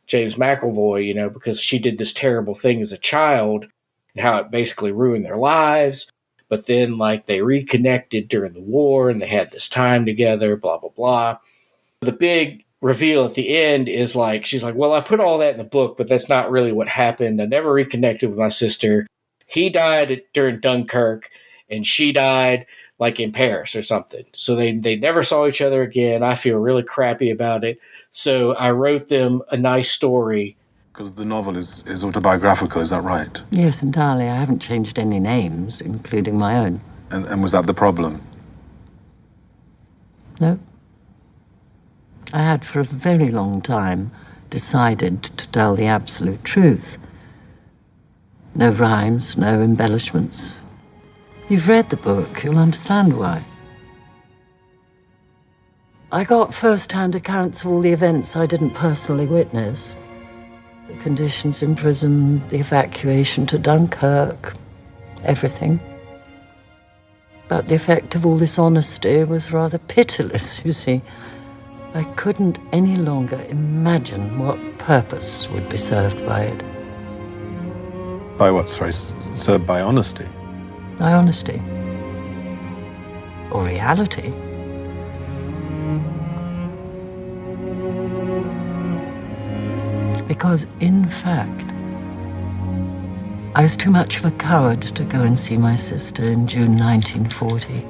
[SPEAKER 2] James McAvoy, because she did this terrible thing as a child and how it basically ruined their lives. But then, like, they reconnected during the war and they had this time together, blah, blah, blah. The big reveal at the end is like, she's like, well, I put all that in the book, but that's not really what happened. I never reconnected with my sister. He died during Dunkirk and she died like in Paris or something. So they never saw each other again. I feel really crappy about it. So I wrote them a nice story.
[SPEAKER 13] Because the novel is autobiographical, is that right?
[SPEAKER 1] Yes, entirely. I haven't changed any names, including my own.
[SPEAKER 13] And was that the problem?
[SPEAKER 1] No. I had for a very long time decided to tell the absolute truth. No rhymes, no embellishments. You've read the book, you'll understand why. I got first-hand accounts of all the events I didn't personally witness. The conditions in prison, the evacuation to Dunkirk, everything. But the effect of all this honesty was rather pitiless, you see. I couldn't any longer imagine what purpose would be served by it.
[SPEAKER 13] By what, sorry? Served by honesty?
[SPEAKER 1] By honesty. Or reality. Because, in fact, I was too much of a coward to go and see my sister in June 1940.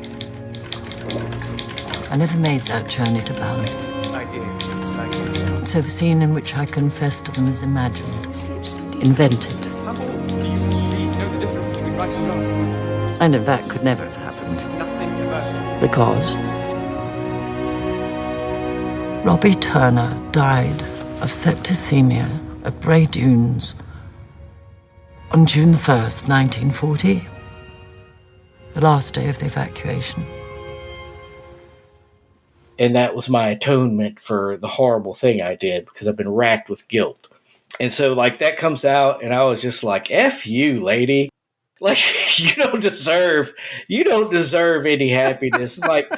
[SPEAKER 1] I never made that journey to Ballon. So the scene in which I confessed to them is imagined, invented. And in fact could never have happened. Because Robbie Turner died of septicemia at Bray Dunes on June 1st, 1940, the last day of the evacuation.
[SPEAKER 2] And that was my atonement for the horrible thing I did, because I've been racked with guilt. And so, like, that comes out, and I was just like, F you, lady. Like, you don't deserve any happiness. Like,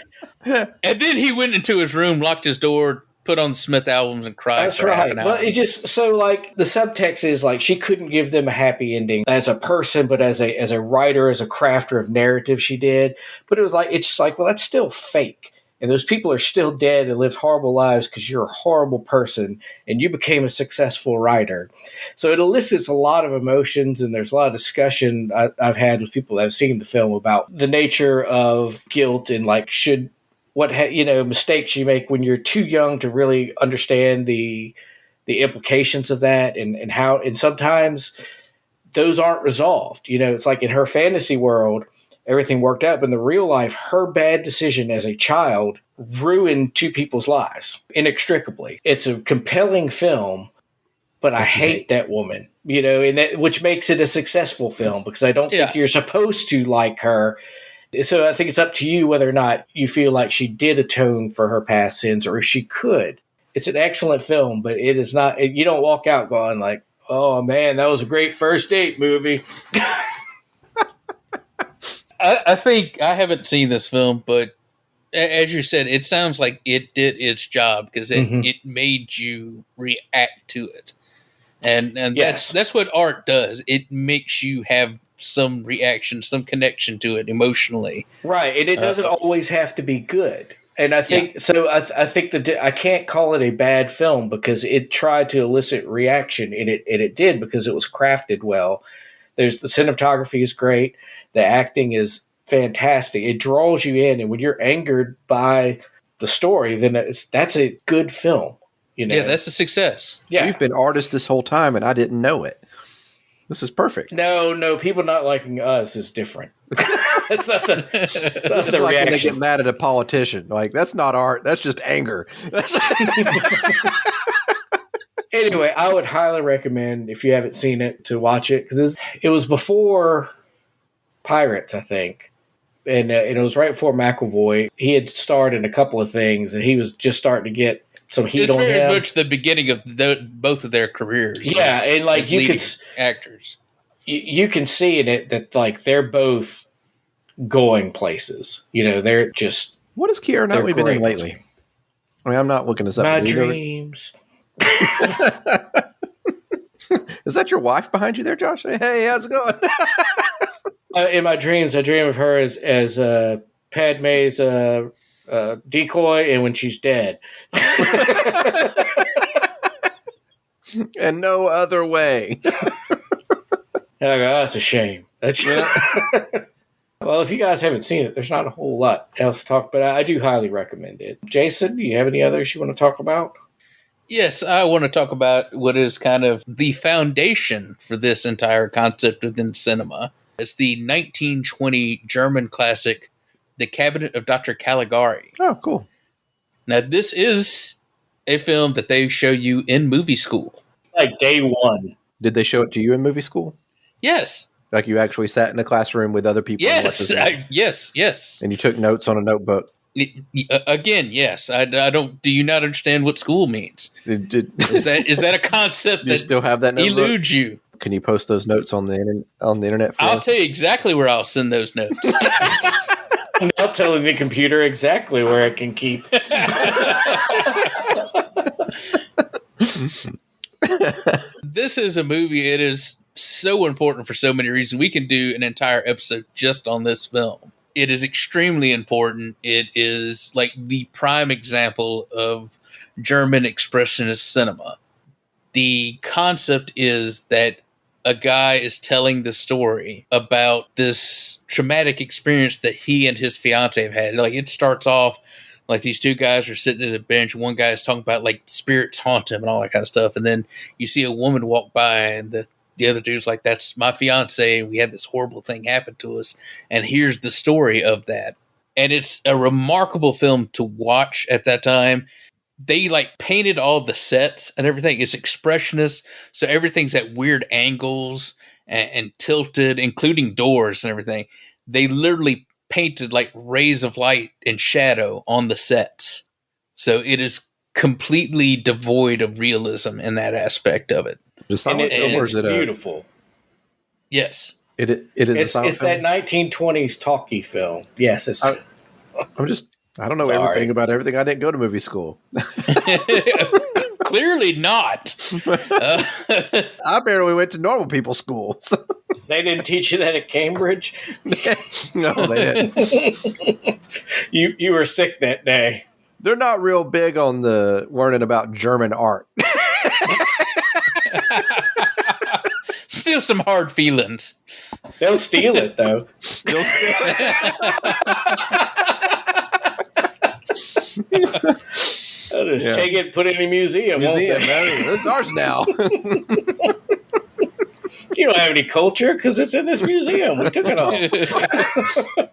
[SPEAKER 4] and then he went into his room, locked his door, put on the Smith albums, and cried.
[SPEAKER 2] That's
[SPEAKER 4] for
[SPEAKER 2] right.
[SPEAKER 4] half an hour.
[SPEAKER 2] Well, it just so like the subtext is like she couldn't give them a happy ending as a person, but as a writer, as a crafter of narrative, she did. But it was like it's just like, well, that's still fake. And those people are still dead and lived horrible lives because you're a horrible person and you became a successful writer. So it elicits a lot of emotions, and there's a lot of discussion I've had with people that have seen the film about the nature of guilt and like mistakes you make when you're too young to really understand the implications of that and how, and sometimes those aren't resolved. It's like in her fantasy world, everything worked out, but in the real life, her bad decision as a child ruined two people's lives inextricably. It's a compelling film, but I hate that woman, and which makes it a successful film because I don't think you're supposed to like her. So I think it's up to you whether or not you feel like she did atone for her past sins or if she could. It's an excellent film, but it is not. You don't walk out going like, "Oh man, that was a great first date movie."
[SPEAKER 4] I think I haven't seen this film, but as you said, it sounds like it did its job because it made you react to it, and
[SPEAKER 2] Yes.
[SPEAKER 4] that's what art does. It makes you have some reaction, some connection to it emotionally,
[SPEAKER 2] Right, and it doesn't always have to be good. And I think so. I think I can't call it a bad film because it tried to elicit reaction, and it did because it was crafted well. The cinematography is great, the acting is fantastic. It draws you in, and when you're angered by the story, then that's a good film. You know,
[SPEAKER 4] yeah, that's a success.
[SPEAKER 2] Yeah,
[SPEAKER 3] We've been artists this whole time, and I didn't know it. This is perfect.
[SPEAKER 2] No, people not liking us is different. That's not the. That's
[SPEAKER 3] This is
[SPEAKER 2] the
[SPEAKER 3] like when they
[SPEAKER 2] reaction.
[SPEAKER 3] get mad at a politician. Like, that's not art. That's just anger.
[SPEAKER 2] Anyway, I would highly recommend, if you haven't seen it, to watch it because it was before Pirates, I think, and it was right before McAvoy. He had starred in a couple of things, and he was just starting to get some heat
[SPEAKER 4] It's
[SPEAKER 2] on
[SPEAKER 4] very
[SPEAKER 2] him.
[SPEAKER 4] much the beginning of both of their careers.
[SPEAKER 2] Yeah, and like you could
[SPEAKER 4] actors,
[SPEAKER 2] you can see in it that like they're both going places. You know, they're just.
[SPEAKER 3] What has Keira Knightley been in lately? I mean, I'm not looking this up.
[SPEAKER 2] My dreams.
[SPEAKER 3] Is that your wife behind you there, Josh? Hey, how's it going?
[SPEAKER 2] In my dreams, I dream of her as Padme's decoy, and when she's dead.
[SPEAKER 3] And no other way.
[SPEAKER 2] And I go, that's a shame. Well, if you guys haven't seen it, there's not a whole lot else to talk about. I do highly recommend it. Jason, do you have any others you want to talk about?
[SPEAKER 4] Yes, I want to talk about what is kind of the foundation for this entire concept within cinema. It's the 1920 German classic, The Cabinet of Dr. Caligari.
[SPEAKER 3] Oh, cool.
[SPEAKER 4] Now, this is a film that they show you in movie school.
[SPEAKER 2] Like day one.
[SPEAKER 3] Did they show it to you in movie school?
[SPEAKER 4] Yes.
[SPEAKER 3] Like you actually sat in a classroom with other people?
[SPEAKER 4] Yes, yes.
[SPEAKER 3] And you took notes on a notebook?
[SPEAKER 4] Again, yes. I don't. Do you not understand what school means? Is that a concept that
[SPEAKER 3] still have that notebook?
[SPEAKER 4] eludes you?
[SPEAKER 3] Can you post those notes on the internet?
[SPEAKER 4] I'll tell you exactly where I'll send those notes.
[SPEAKER 2] I'm now telling the computer exactly where it can keep.
[SPEAKER 4] This is a movie. It is so important for so many reasons. We can do an entire episode just on this film. It is extremely important. It is like the prime example of German expressionist cinema. The concept is that a guy is telling the story about this traumatic experience that he and his fiance have had. Like, it starts off like these two guys are sitting at a bench. One guy is talking about like spirits haunt him and all that kind of stuff. And then you see a woman walk by, and the other dude's like, that's my fiance. We had this horrible thing happen to us. And here's the story of that. And it's a remarkable film to watch at that time. They like painted all the sets and everything. It's expressionist. So everything's at weird angles and tilted, including doors and everything. They literally painted like rays of light and shadow on the sets. So it is completely devoid of realism in that aspect of it.
[SPEAKER 2] And it's beautiful.
[SPEAKER 4] Yes.
[SPEAKER 3] It is a silent
[SPEAKER 2] it's
[SPEAKER 3] film?
[SPEAKER 2] that 1920s talkie film. Yes. It's.
[SPEAKER 3] I don't know everything about everything. I didn't go to movie school.
[SPEAKER 4] Clearly not.
[SPEAKER 3] I barely went to normal people school. So.
[SPEAKER 2] They didn't teach you that at Cambridge?
[SPEAKER 3] No, they didn't.
[SPEAKER 2] You were sick that day.
[SPEAKER 3] They're not real big on the learning about German art.
[SPEAKER 4] Still some hard feelings.
[SPEAKER 2] They'll steal it, though. They'll just take it and put it in a museum.
[SPEAKER 3] It's ours now.
[SPEAKER 2] You don't have any culture because it's in this museum. We took it all.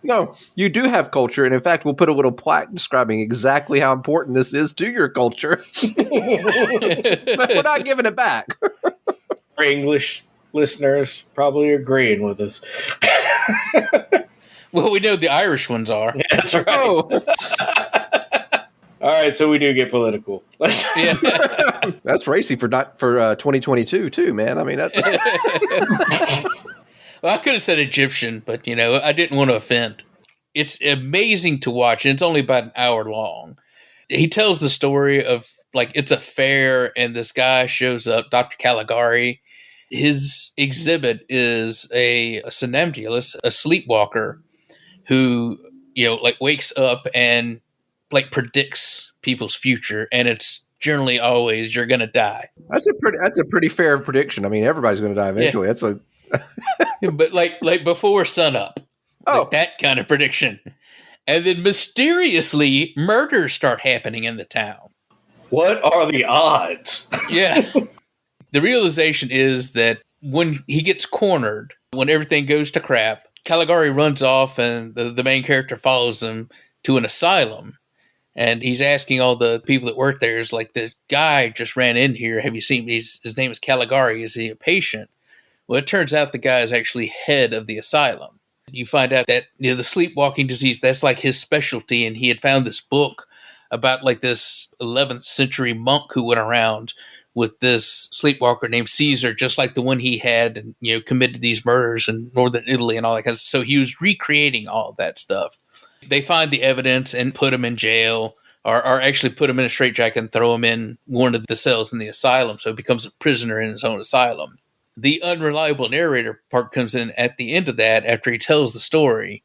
[SPEAKER 3] No, you do have culture. And in fact, we'll put a little plaque describing exactly how important this is to your culture. But we're not giving it back.
[SPEAKER 2] Our English listeners probably agreeing with us.
[SPEAKER 4] Well, we know the Irish ones are.
[SPEAKER 2] That's right.
[SPEAKER 3] Oh.
[SPEAKER 2] All right, so we do get political.
[SPEAKER 4] Yeah.
[SPEAKER 3] That's racy for 2022 too, man. I mean, that's
[SPEAKER 4] Well, I could have said Egyptian, but I didn't want to offend. It's amazing to watch, and it's only about an hour long. He tells the story of it's a fair, and this guy shows up, Dr. Caligari. His exhibit is a somnambulist, a sleepwalker, who wakes up and predicts people's future, and it's generally always you're gonna die.
[SPEAKER 3] That's a pretty fair prediction. I mean, everybody's going to die eventually.
[SPEAKER 4] Yeah.
[SPEAKER 3] That's a
[SPEAKER 4] but like before sunup. That kind of prediction. And then mysteriously murders start happening in the town.
[SPEAKER 2] What are the odds?
[SPEAKER 4] Yeah. The realization is that when he gets cornered, when everything goes to crap, Caligari runs off and the main character follows him to an asylum. And he's asking all the people that work there, is like, the guy just ran in here. Have you seen him? His name is Caligari. Is he a patient? Well, it turns out the guy is actually head of the asylum. You find out that the sleepwalking disease, that's like his specialty. And he had found this book about this 11th century monk who went around with this sleepwalker named Caesar, just like the one he had, and committed these murders in northern Italy and all that kind of stuff. So he was recreating all of that stuff. They find the evidence and put him in jail, or actually put him in a straitjacket and throw him in one of the cells in the asylum, so he becomes a prisoner in his own asylum. The unreliable narrator part comes in at the end of that. After he tells the story,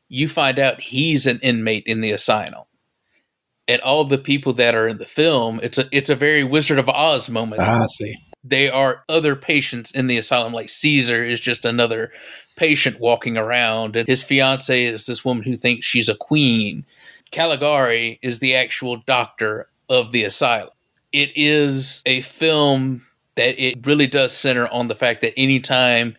[SPEAKER 4] you find out he's an inmate in the asylum. And all the people that are in the film, it's a very Wizard of Oz moment.
[SPEAKER 3] I see.
[SPEAKER 4] They are other patients in the asylum, like Caesar is just another patient walking around, and his fiance is this woman who thinks she's a queen. Caligari is the actual doctor of the asylum. It is a film that it really does center on the fact that anytime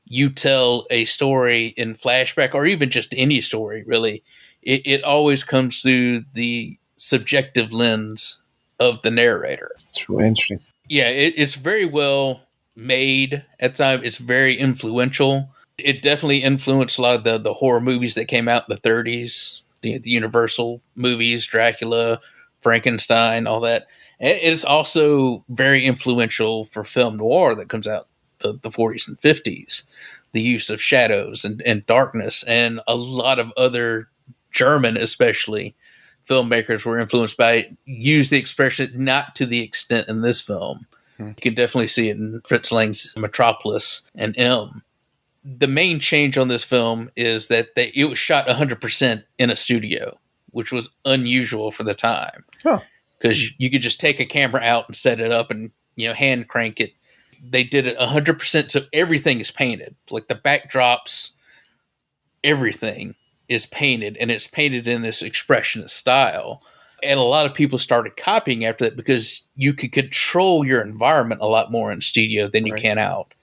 [SPEAKER 4] you tell a story in flashback, or even just any story, really, it always comes through the subjective lens of the narrator.
[SPEAKER 3] It's really interesting.
[SPEAKER 4] Yeah, it's very well made at the time. It's very influential. It definitely influenced a lot of the horror movies that came out in the 30s, the Universal movies, Dracula, Frankenstein, all that. And it's also very influential for film noir that comes out the 40s and 50s. The use of shadows and darkness, and a lot of other German, especially, filmmakers were influenced by it. Use the expression, not to the extent in this film. You can definitely see it in Fritz Lang's Metropolis and M. The main change on this film is that it was shot 100% in a studio, which was unusual for the time. Because you could just take a camera out and set it up and hand crank it. They did it 100%, so everything is painted. Like the backdrops, everything is painted, and it's painted in this expressionist style. And a lot of people started copying after that because you could control your environment a lot more in studio than you can out.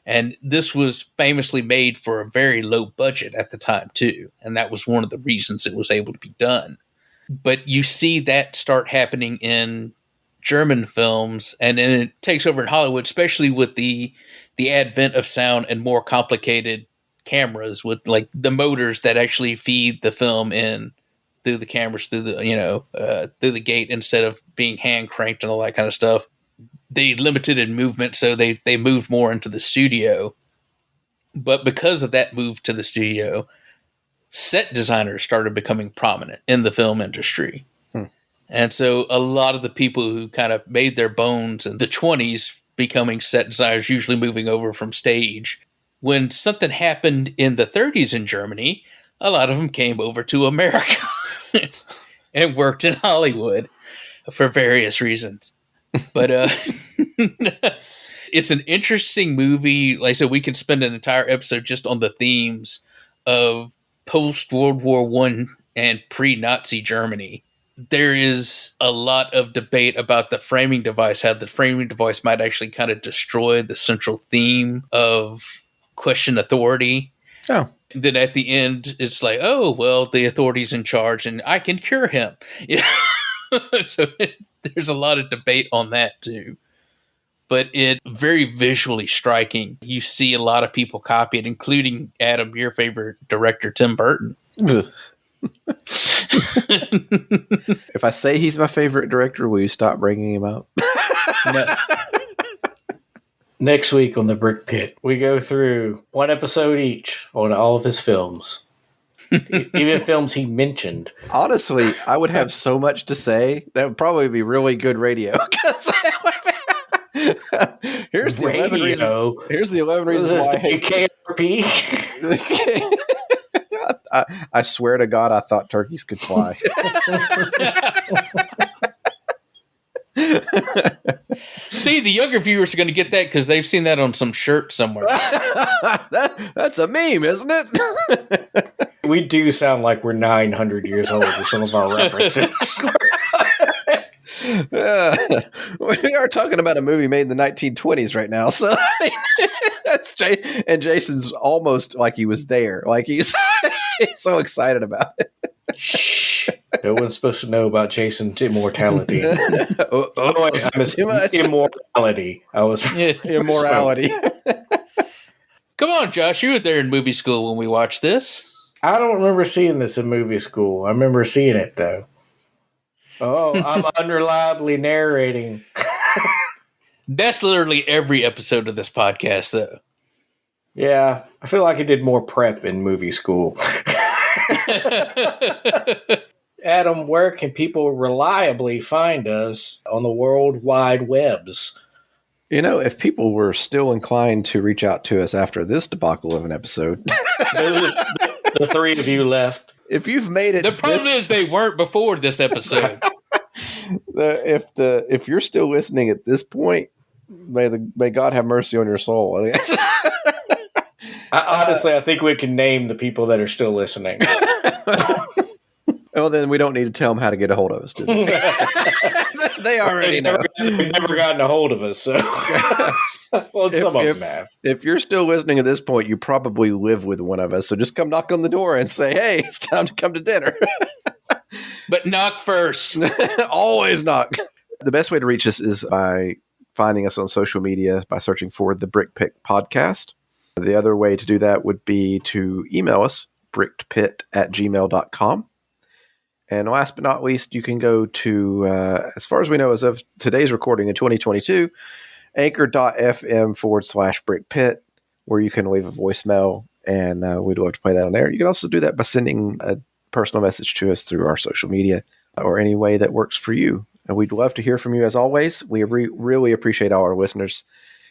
[SPEAKER 4] And this was famously made for a very low budget at the time, too. And that was one of the reasons it was able to be done. But you see that start happening in German films, and then it takes over in Hollywood, especially with the advent of sound and more complicated cameras with the motors that actually feed the film in through the cameras, through the through the gate, instead of being hand cranked and all that kind of stuff. They limited in movement, so they moved more into the studio. But because of that move to the studio, set designers started becoming prominent in the film industry. And so a lot of the people who kind of made their bones in the 20s becoming set designers, usually moving over from stage. When something happened in the 30s in Germany, a lot of them came over to America and worked in Hollywood for various reasons. But it's an interesting movie. Like I said, we can spend an entire episode just on the themes of post-World War I and pre-Nazi Germany. There is a lot of debate about the framing device, how the framing device might actually kind of destroy the central theme of question authority. And then at the end, it's like, oh, well, the authority's in charge and I can cure him. So there's a lot of debate on that too. But it's very visually striking. You see a lot of people copy it, including Adam, your favorite director, Tim Burton.
[SPEAKER 3] If I say he's my favorite director, will you stop bringing him up?
[SPEAKER 4] No.
[SPEAKER 2] Next week on the Brick Pit, we go through one episode each on all of his films. Even films he mentioned.
[SPEAKER 3] Honestly, I would have so much to say. That would probably be really good radio. Here's the 11 reasons. Here's the 11 reasons why I hate
[SPEAKER 2] KRP.
[SPEAKER 3] I swear to God, I thought turkeys could fly.
[SPEAKER 4] See, the younger viewers are going to get that because they've seen that on some shirt somewhere.
[SPEAKER 3] That's a meme, isn't it?
[SPEAKER 2] We do sound like we're 900 years old with some of our references.
[SPEAKER 3] We are talking about a movie made in the 1920s right now, so that's and Jason's almost like he was there, like he's excited about it.
[SPEAKER 2] Shh! No one's supposed to know about Jason's immortality. Immorality. I was
[SPEAKER 3] immorality.
[SPEAKER 4] Come on, Josh! You were there in movie school when we watched this.
[SPEAKER 2] I don't remember seeing this in movie school. I remember seeing it though. Oh, I'm unreliably narrating.
[SPEAKER 4] That's literally every episode of this podcast, though.
[SPEAKER 2] Yeah, I feel like I did more prep in movie school. Adam, where can people reliably find us on the World Wide Webs?
[SPEAKER 3] You know, if people were still inclined to reach out to us after this debacle of an episode,
[SPEAKER 2] the three of you left.
[SPEAKER 3] If you've made it,
[SPEAKER 4] the problem is they weren't before this episode.
[SPEAKER 3] If you're still listening at this point, may God have mercy on your soul.
[SPEAKER 2] Honestly, I think we can name the people that are still listening.
[SPEAKER 3] Well, then we don't need to tell them how to get a hold of us, do they? They already know.
[SPEAKER 2] They've never gotten a hold of us, so. Well, some of them have.
[SPEAKER 3] If you're still listening at this point, you probably live with one of us. So just come knock on the door and say, hey, it's time to come to dinner.
[SPEAKER 4] But knock first.
[SPEAKER 3] Always knock. The best way to reach us is by finding us on social media by searching for the Brick Pit Podcast. The other way to do that would be to email us, brickedpit@gmail.com. And last but not least, you can go to, as far as we know, as of today's recording in 2022, anchor.fm/brickpit, where you can leave a voicemail, and we'd love to play that on there. You can also do that by sending a personal message to us through our social media or any way that works for you. And we'd love to hear from you as always. We really appreciate all our listeners.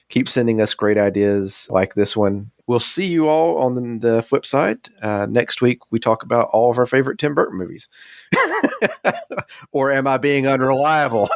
[SPEAKER 3] Keep sending us great ideas like this one. We'll see you all on the flip side. Next week, we talk about all of our favorite Tim Burton movies. Or am I being unreliable?